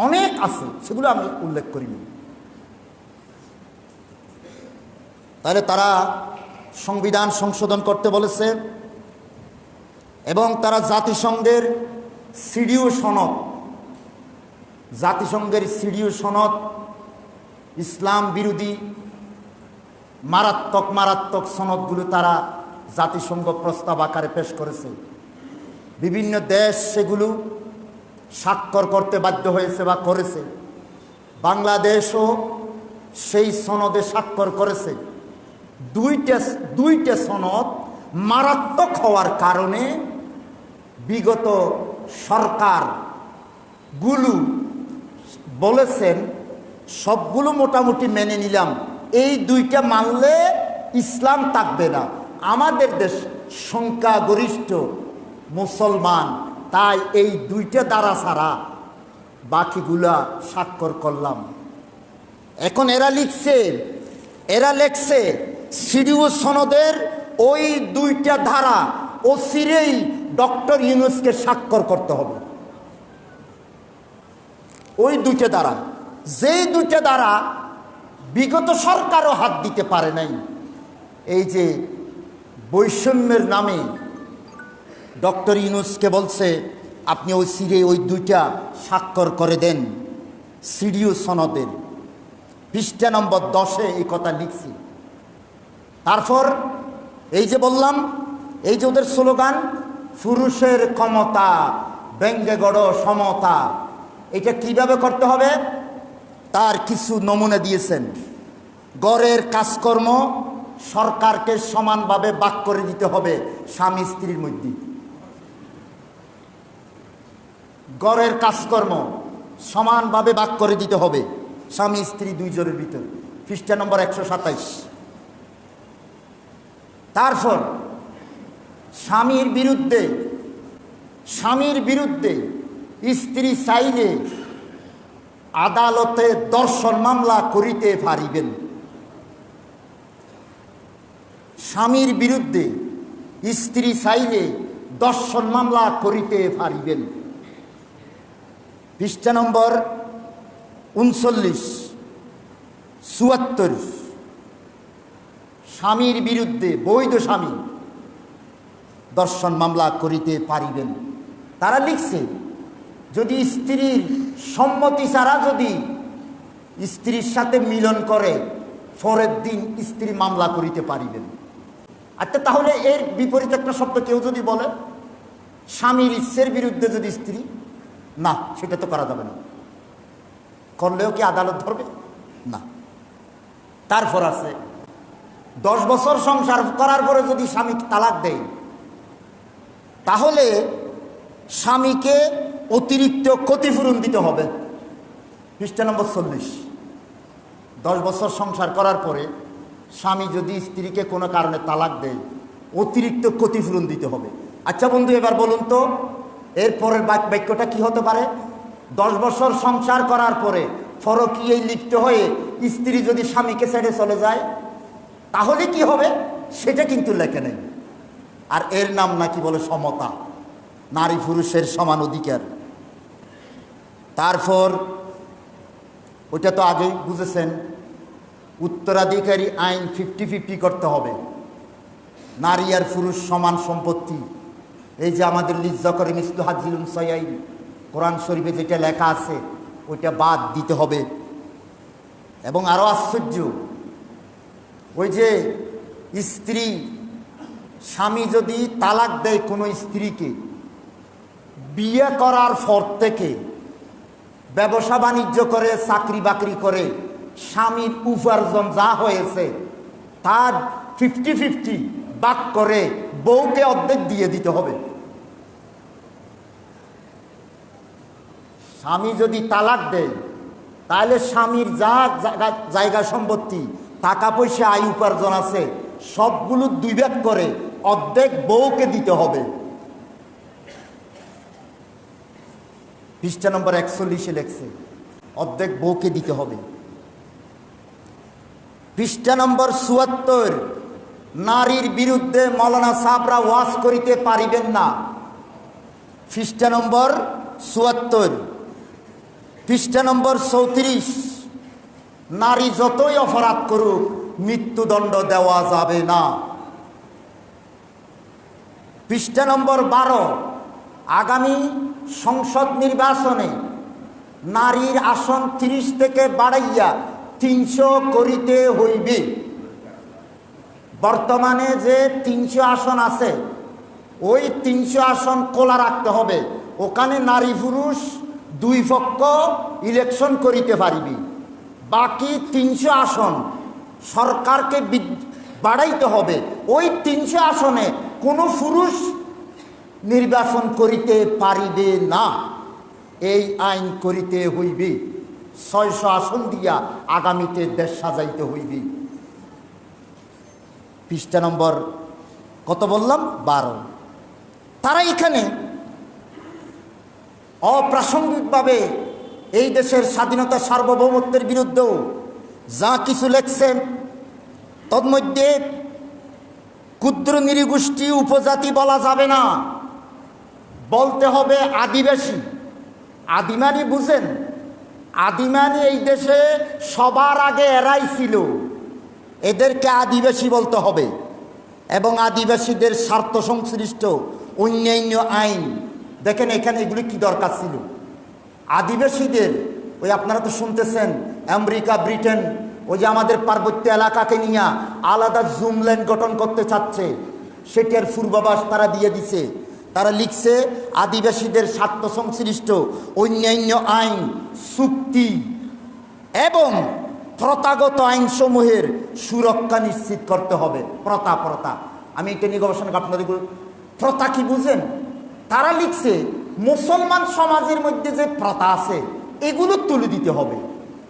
অনেক আছে, সেগুলো আমি উল্লেখ করিনি। তাহলে তারা সংবিধান সংশোধন করতে বলেছে এবং তারা জাতিসংঘের সিডিও সনদ, জাতিসংঘের সিডিও সনদ ইসলাম বিরোধী মারাত্মক মারাত্মক সনদগুলো তারা জাতিসংঘ প্রস্তাব আকারে পেশ করেছে। বিভিন্ন দেশ সেগুলো স্বাক্ষর করতে বাধ্য হয়েছে বা করেছে। বাংলাদেশও সেই সনদে স্বাক্ষর করেছে। দুইটা সনদ মারাত্মক হওয়ার কারণে বিগত সরকারগুলো বলেছেন সবগুলো মোটামুটি মেনে নিলাম, এই দুইটা মানলে ইসলাম থাকবে না। আমাদের দেশ সংখ্যাগরিষ্ঠ মুসলমান, তাই এই দুইটা দ্বারা ছাড়া বাকিগুলা স্বাক্ষর করলাম। এখন এরা লেখছে সিডিও সনদের ওই দুইটা ধারা অচিরেই ডক্টর ইউনূসকে স্বাক্ষর করতে হবে। ওই দুইটা ধারা, যেই দুইটা ধারা বিগত সরকারও হাত দিতে পারে নাই। এই যে বৈষম্যের নামে ডক্টর ইউনূসকে বলছে আপনি ওই সিরে ওই দুইটা স্বাক্ষর করে দেন। সিডিও সনদের পৃষ্ঠা নম্বর 10-এ এই কথা লিখছি। তারপর এই যে বললাম, এই যে ওদের স্লোগান পুরুষের ক্ষমতা, ব্যঙ্গে গড় সমতা, এটা কিভাবে করতে হবে তার কিছু নমুনা দিয়েছেন। গড়ের কাজকর্ম সরকারকে সমানভাবে ভাগ করে দিতে হবে স্বামী স্ত্রীর মধ্যে। গড়ের কাজকর্ম সমানভাবে ভাগ করে দিতে হবে স্বামী স্ত্রী দুইজনের ভিতর। পৃষ্ঠা নম্বর 127। তারপর স্বামীর বিরুদ্ধে স্ত্রী চাইলে আদালতে দর্শন মামলা করিতে পারিবেন। স্বামীর বিরুদ্ধে স্ত্রী চাইলে দর্শন মামলা করিতে পারিবেন। পৃষ্ঠা নম্বর 39, 74। স্বামীর বিরুদ্ধে বৈধ স্বামী দর্শন মামলা করিতে পারিবেন। তারা লিখছে যদি স্ত্রীর সম্মতি ছাড়া যদি স্ত্রীর সাথে মিলন করে পরের দিন স্ত্রী মামলা করিতে পারিবেন। আচ্ছা, তাহলে এর বিপরীত একটা শব্দ কেউ যদি বলে স্বামীর ইচ্ছের বিরুদ্ধে যদি স্ত্রী, না, সেটা তো করা যাবে না। করলেও কি আদালত ধরবে? না। তারপর আছে 10 বছর সংসার করার পরে যদি স্বামী তালাক দেয় তাহলে স্বামীকে অতিরিক্ত ক্ষতিপূরণ দিতে হবে। পৃষ্ঠা নম্বর 40। 10 বছর সংসার করার পরে স্বামী যদি স্ত্রীকে কোনো কারণে তালাক দেয় অতিরিক্ত ক্ষতিপূরণ দিতে হবে। আচ্ছা বন্ধু, এবার বলুন তো এরপরের বাক্যটা কি হতে পারে? 10 বছর সংসার করার পরে পরকীয়ায় লিপ্ত হয়ে স্ত্রী যদি স্বামীকে ছেড়ে চলে যায় তাহলে কি হবে সেটা কিন্তু লেখে নেই। আর এর নাম নাকি বলে সমতা, নারী পুরুষের সমান অধিকার। তারপর ওইটা তো আগেই বুঝেছেন, উত্তরাধিকারী আইন 50-50 করতে হবে। নারী আর পুরুষ সমান সম্পত্তি, এই যে আমাদের লিজ্জাকরে মিসলু হাজ্জিল উনসায়াইন কোরআন শরীফে যেটা লেখা আছে ওইটা বাদ দিতে হবে। এবং আরও আশ্চর্য, ওই যে স্বামী যদি তালাক দেয় কোনো স্ত্রীকে, বিয়ে করার পর থেকে ব্যবসা বাণিজ্য করে চাকরি বাকরি করে স্বামীর উপার্জন যা হয়েছে তার 50-50 ভাগ করে বউকে অর্ধেক দিয়ে দিতে হবে। স্বামী যদি তালাক দেয় তাহলে স্বামীর যা জায়গা সম্পত্তি, টাকা পয়সা, আয় উপার্জন আছে সবগুলো 2 ভাগ করে অর্ধেক বউকে দিতে হবে। পৃষ্ঠা নম্বর 41 লেখছে অর্ধেক বউকে দিতে হবে। পৃষ্ঠা নম্বর 74, নারীর বিরুদ্ধে মৌলানা সাহেবরা ওয়াজ করিতে পারিবেন না। পৃষ্ঠা নম্বর 74। পৃষ্ঠা নম্বর 34, নারী যতই অপরাধ করুক মৃত্যুদণ্ড দেওয়া যাবে না। পৃষ্ঠা নম্বর 12, আগামী সংসদ নির্বাচনে নারীর আসন 30 থেকে বাড়াইয়া 300 করিতে হইবে। বর্তমানে যে 300 আসন আছে ওই 300 আসন খোলা রাখতে হবে। ওখানে নারী পুরুষ 2 পক্ষ ইলেকশন করিতে পারিবে। বাকি 300 আসন সরকারকে বাড়াইতে হবে। ওই 300 আসনে কোনো পুরুষ নির্বাচন করিতে পারিবে না। এই আইন করিতে হইবে। 600 আসন দিয়া আগামীতে দেশ সাজাইতে হইবে। পৃষ্ঠা নম্বর কত বললাম? 12। তারা এখানে অপ্রাসঙ্গিকভাবে এই দেশের স্বাধীনতা সার্বভৌমত্বের বিরুদ্ধেও যা কিছু লেখছেন, তন্মধ্যে ক্ষুদ্র নৃগোষ্ঠী উপজাতি বলা যাবে না, বলতে হবে আদিবাসী। আদিমানি বুঝেন? আদিমানি এই দেশে সবার আগে এরাই ছিল, এদেরকে আদিবাসী বলতে হবে। এবং আদিবাসীদের স্বার্থ সংশ্লিষ্ট অন্যান্য আইন দেখেন, এখানে এগুলি কি দরকার ছিল? আদিবাসীদের ওই আপনারা তো শুনতেছেন আমেরিকা, ব্রিটেন ওই যে আমাদের পার্বত্য এলাকাকে নিয়ে আলাদা জুমল্যান্ড গঠন করতে চাচ্ছে, সেটার পূর্বাভাস তারা দিয়ে দিছে। তারা লিখছে আদিবাসীদের স্বার্থ সংশ্লিষ্ট অন্যান্য আইন, চুক্তি এবং প্রথাগত আইনসমূহের সুরক্ষা নিশ্চিত করতে হবে। প্রথা আমি এটা নিয়ে গবেষণা আপনাদের, প্রথা কি বুঝেন? তারা লিখছে মুসলমান সমাজের মধ্যে যে প্রথা আছে এগুলো তুলে দিতে হবে।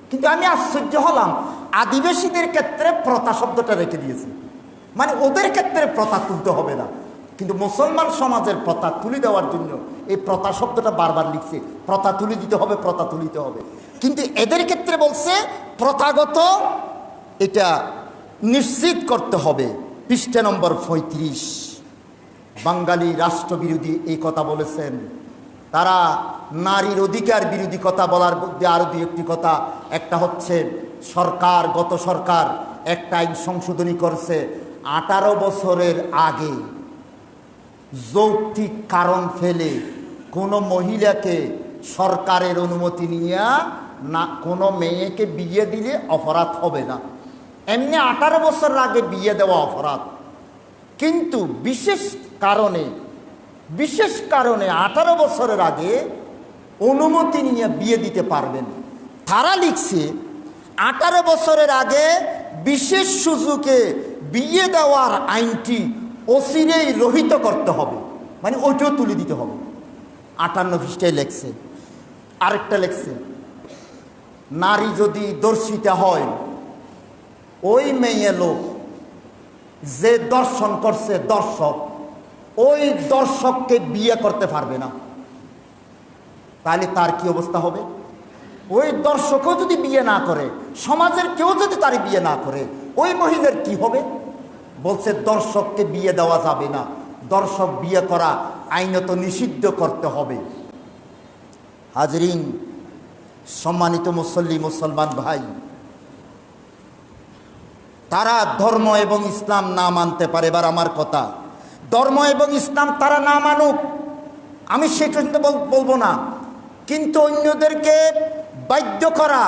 কিন্তু আমি আশ্চর্য হলাম, আদিবাসীদের ক্ষেত্রে প্রথা শব্দটা রেখে দিয়েছে, মানে ওদের ক্ষেত্রে প্রথা তুলতে হবে না। কিন্তু মুসলমান সমাজের প্রথা তুলে দেওয়ার জন্য এই প্রথা শব্দটা বারবার লিখছে, প্রথা তুলে দিতে হবে, প্রথা তুলিতে হবে। কিন্তু এদের ক্ষেত্রে বলছে প্রথাগত এটা নিশ্চিত করতে হবে। পৃষ্ঠা নম্বর 35। বাঙালি রাষ্ট্রবিরোধী এই কথা বলেছেন। তারা নারীর অধিকার বিরোধী কথা বলার মধ্যে আরও দুই একটি কথা। একটা হচ্ছে গত সরকার একটা আইন সংশোধনী করছে, 18 বছরের আগে যৌক্তিক কারণ ফেলে কোনো মহিলাকে সরকারের অনুমতি নিয়ে না কোনো মেয়েকে বিয়ে দিলে অপরাধ হবে না। এমনি 18 বছর আগে বিয়ে দেওয়া অপরাধ, কিন্তু বিশেষ কারণে 18 বছরের আগে অনুমতি নিয়ে বিয়ে দিতে পারবেন। তারা লিখছে 18 বছরের আগে বিশেষ সুযোগে বিয়ে দেওয়ার আইনটি অচিরেই রহিত করতে হবে, মানে ওইটাও তুলে দিতে হবে। 58 পৃষ্ঠায় লেখছে। আরেকটা লেখছে, নারী যদি দর্শিতা হয়, ওই মেয়ে লোক যে দর্শন করছে দর্শক, ওই দর্শককে বিয়ে করতে পারবে না। তাহলে তার কি অবস্থা হবে? ওই দর্শকও যদি বিয়ে না করে, সমাজের কেউ যদি তার বিয়ে না করে, ওই মহিলার কি হবে? বলছে দর্শককে বিয়ে দেওয়া যাবে না, দর্শক বিয়ে করা আইনত নিষিদ্ধ করতে হবে। হাজরিন, সম্মানিত মুসলমান ভাই, তারা ধর্ম এবং ইসলাম না মানতে পারে। এবার আমার কথা, ধর্ম এবং ইসলাম তারা না মানুক, আমি সেটা বলবো না, কিন্তু অন্যদেরকে বাধ্য করা,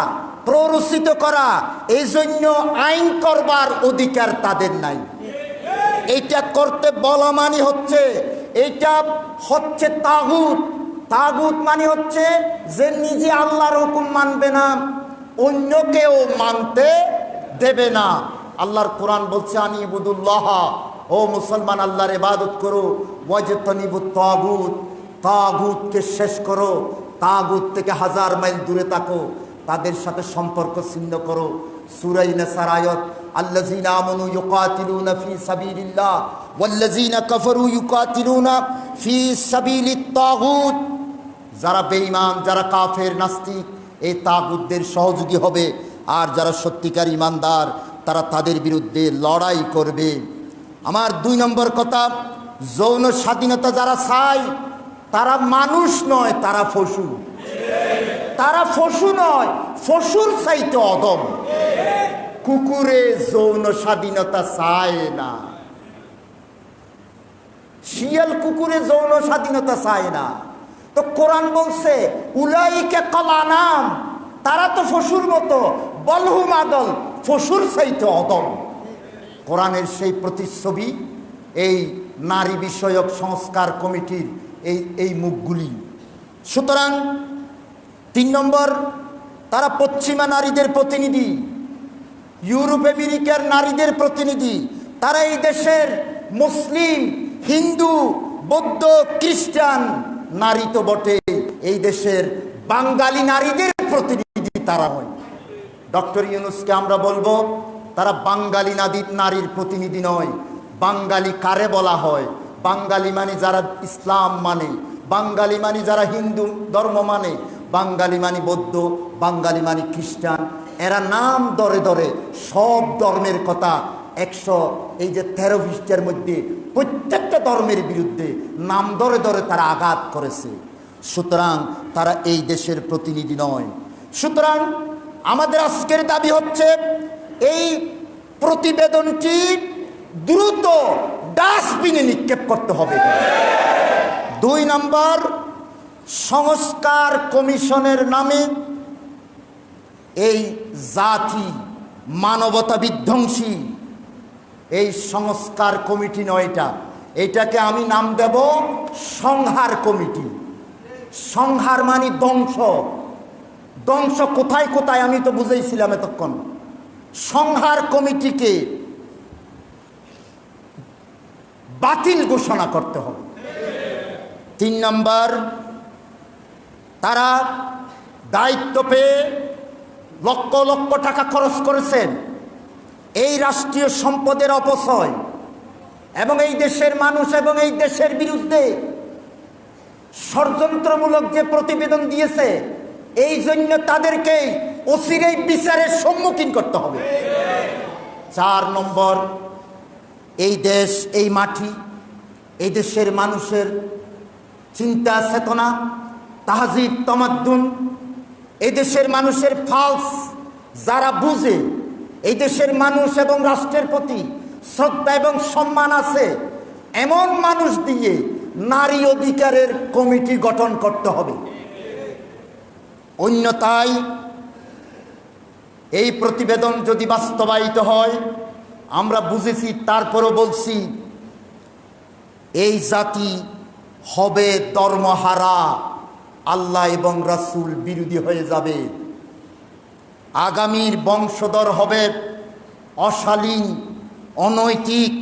প্ররোচিত করা, এই জন্য আইন করবার অধিকার তাদের নাই। এইটা করতে বলা মানে হচ্ছে, এইটা হচ্ছে তাগুত। তাগুত মানে হচ্ছে যে নিজে আল্লাহর হুকুম মানবে না, অন্যকেও মানতে দেবে না। আল্লাহর কোরআন বলছে আনিবুদুল্লাহ, ও মুসলমান আল্লাহর ইবাদত করো, ওয়াজতানিবুত তাগুত, তাগুতকে শেষ করো, তাগুত থেকে 1000 মাইল দূরে থাকো, তাদের সাথে সম্পর্ক ছিন্ন করো। সূরা নিসার আয়াত, আল্লাযীনা আমানু ইউকাতিলুনা ফি সাবিলিল্লাহ ওয়াল্লাযীনা কাফারু ইউকাতিলুনা ফি সাবিলিত তাগুত। যারা বেঈমান, যারা কাফের নাস্তিক, এই তাগুতদের সহযোগী হবে, আর যারা সত্যিকার ইমানদার তারা তাদের বিরুদ্ধে লড়াই করবে। আমার 2 নম্বর কথা, যৌন স্বাধীনতা যারা চায় তারা মানুষ নয়, তারা পশু। তারা পশু নয়, পশুর চাইতে অদম। কুকুরে যৌন স্বাধীনতা চায় না, শিয়াল কুকুরে যৌন স্বাধীনতা চায় না। তো কোরআন বলছে উলাইকা কাল আনাম, তারা তো পশুর মতো, বলহুম আদল, পশুর চাইতে অদম। কোরআনের সেই প্রতিচ্ছবি এই নারী বিষয়ক সংস্কার কমিটির এই মুখগুলি। সুতরাং 3 নম্বর, তারা পশ্চিমা নারীদের প্রতিনিধি, ইউরোপ আমেরিকার নারীদের প্রতিনিধি। তারা এই দেশের মুসলিম, হিন্দু, বৌদ্ধ, খ্রিস্টান নারী তো বটে, এই দেশের বাঙালি নারীদের প্রতিনিধি তারা হয়। ডক্টর ইউনূসকে আমরা বলবো তারা বাঙালি নারীর প্রতিনিধি নয়। বাঙালি কারে বলা হয়? বাঙালি মানে যারা ইসলাম মানে, বাঙালি মানে যারা হিন্দু ধর্ম মানে, বাঙালি মানে বৌদ্ধ, বাঙালি মানে খ্রিস্টান। এরা নাম ধরে ধরে সব ধর্মের কথা 113 পৃষ্ঠার মধ্যে প্রত্যেকটা ধর্মের বিরুদ্ধে নাম ধরে ধরে তারা আঘাত করেছে। সুতরাং তারা এই দেশের প্রতিনিধি নয়। সুতরাং আমাদের আজকের দাবি হচ্ছে এই প্রতিবেদনটি দ্রুত ডাস্টবিনে নিক্ষেপ করতে হবে। 2 নম্বর, সংস্কার কমিশনের নামে এই জাতি মানবতা বিধ্বংসী এই সংস্কার কমিটি নয়, এটাকে আমি নাম দেব সংহার কমিটি। সংহার মানে ধ্বংস। ধ্বংস কোথায় কোথায় আমি তো বুঝাইছিলাম এতক্ষণ। সংহার কমিটিকে বাতিল ঘোষণা করতে হবে। 3 নম্বর, তারা দায়িত্ব পেয়ে লক্ষ লক্ষ টাকা খরচ করেছেন। এই রাষ্ট্রীয় সম্পদের অপচয়, এবং এই দেশের মানুষ এবং এই দেশের বিরুদ্ধে ষড়যন্ত্রমূলক যে প্রতিবেদন দিয়েছে, এই জন্য তাদেরকে অচিরেই বিচারের সম্মুখীন করতে হবে। 4 নম্বর, এই দেশ, এই মাটি, এই দেশের মানুষের চিন্তা চেতনা, তাহজিব তামাদ্দুন, এই দেশের মানুষের ফালস যারা বুঝে, এই দেশের মানুষ এবং রাষ্ট্রের প্রতি শ্রদ্ধা এবং সম্মান আছে, এমন মানুষ দিয়ে নারী অধিকারের কমিটি গঠন করতে হবে। অন্যথায় এই প্রতিবেদন যদি বাস্তবায়িত হয়, আমরা বুঝেছি, তারপরও বলছি, এই জাতি হবে ধর্মহারা, আল্লাহ এবং রাসূল বিরোধী হয়ে যাবে। আগামীর বংশধর হবে অশালীন, অনৈতিক,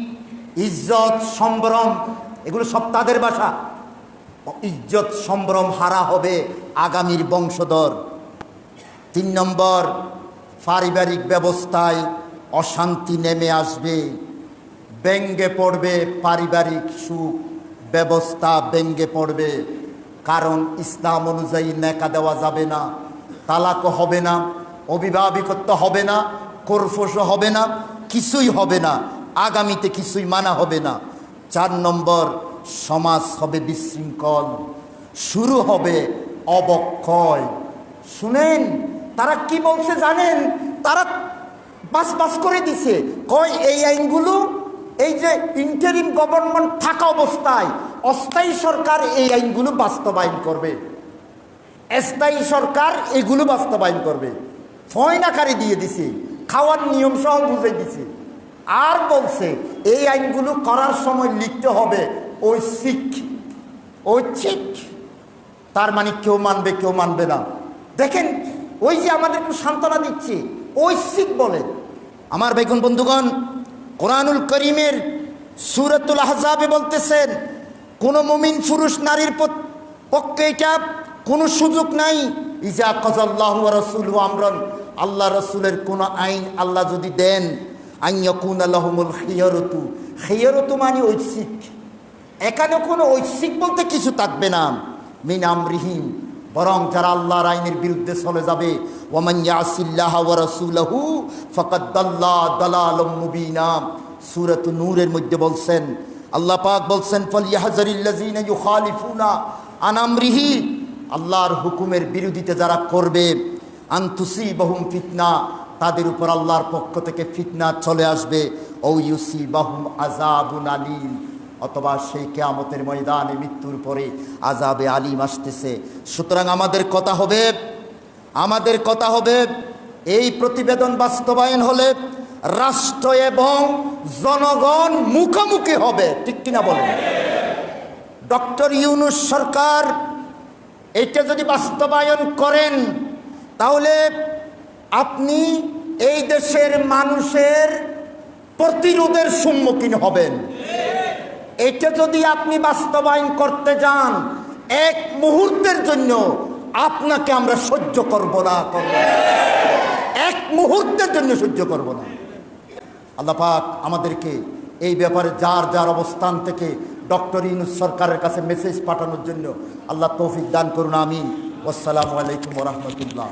ইজ্জত সম্ভ্রম, এগুলো সব তাদের ভাষা, ইজ্জত সম্ভ্রম হারা হবে আগামীর বংশধর। 3 নম্বর, পারিবারিক ব্যবস্থায় অশান্তি নেমে আসবে, ব্যঙ্গে পড়বে, পারিবারিক সুখ ব্যবস্থা ব্যঙ্গে পড়বে। কারণ ইসলাম অনুযায়ী নেকা দেওয়া যাবে না, তালাকও হবে না, অবিবাহিকত্ব হবে না, কোরফসও হবে না, কিছুই হবে না, আগামীতে কিছুই মানা হবে না। 4 নম্বর, সমাজ হবে বিশৃঙ্খল, শুরু হবে অবক্ষয়। শুনেন, তারা কি বলছে জানেন? তারা বাস করে দিছে, কয় এই আইনগুলো, এই যে ইন্টারিম গভর্নমেন্ট থাকা অবস্থায় অস্থায়ী সরকার এই আইনগুলো বাস্তবায়ন করবে, স্থায়ী সরকার এগুলো বাস্তবায়ন করবে। ফয়ন আকারে দিয়ে দিছে, খাওয়ার নিয়ম সহ বুঝে দিছে। আর বলছে এই আইনগুলো করার সময় লিখতে হবে ঐচ্ছিক, তার মানে কেউ মানবে কেউ মানবে না। দেখেন, ওই যে আমাদের একটু সান্ত্বনা দিচ্ছে, ঐচ্ছিক বলে। আমার বেগুন বন্ধুগণ, কোরআনুল করিমের সূরাতুল আহজাবে বলতেছেন, কোনো মুমিন পুরুষ নারীর পক্ষে এটা কোনো সুযোগ নাই। ইজা কাযাল্লাহু ওয়া রাসূলুহু আমরান, আল্লাহ রাসূলের কোনো আইন আল্লাহ যদি দেন, আন ইয়াকুনা লাহুমুল খিয়ারাতু, খিয়ারাতু মানে ঐচ্ছিক। এখানে কোনো ঐচ্ছিক বলতে কিছু থাকবে না, মিন আমরিহিম, বরং যারা আল্লাহর আইনের বিরুদ্ধে চলে যাবে, ওয়ামান ইয়াসিল্লাহা ওয়া রাসূলাহু ফাকাদ দাল্লা দালালাম মুবিনা। সূরাতুন নূরের মধ্যে বলছেন, আল্লাহ পাক বলছেন, ফালইয়াহযারিল্লাযিনা ইউখালিফুনা আন আমরিহি, আল্লাহর হুকুমের বিরোধিতা যারা করবে, আন তুসিবাহুম ফিতনা, তাদের উপর আল্লাহর পক্ষ থেকে ফিতনা চলে আসবে, ও ইউসিবাহুম আযাবুন আলীম, অথবা সেই কিয়ামতের ময়দানে মৃত্যুর পরে আযাবে আলীম আসতেছে। সুতরাং আমাদের কথা হবে এই প্রতিবেদন বাস্তবায়ন হলে রাষ্ট্র এবং জনগণ মুখোমুখি হবে, ঠিক কিনা বলেন? ডক্টর ইউনূস সরকার এটা যদি বাস্তবায়ন করেন, তাহলে আপনি এই দেশের মানুষের প্রতিরোধের সম্মুখীন হবেন। এটা যদি আপনি বাস্তবায়ন করতে যান, এক মুহূর্তের জন্য আপনাকে আমরা সহ্য করব না, এক মুহূর্তের জন্য সহ্য করব না। আল্লাহ পাক আমাদেরকে এই ব্যাপারে যার যার অবস্থান থেকে ডক্টর ইউনূস সরকারের কাছে মেসেজ পাঠানোর জন্য আল্লাহ তৌফিক দান করুন, আমিন। আসসালামু আলাইকুম ওয়া রাহমাতুল্লাহ।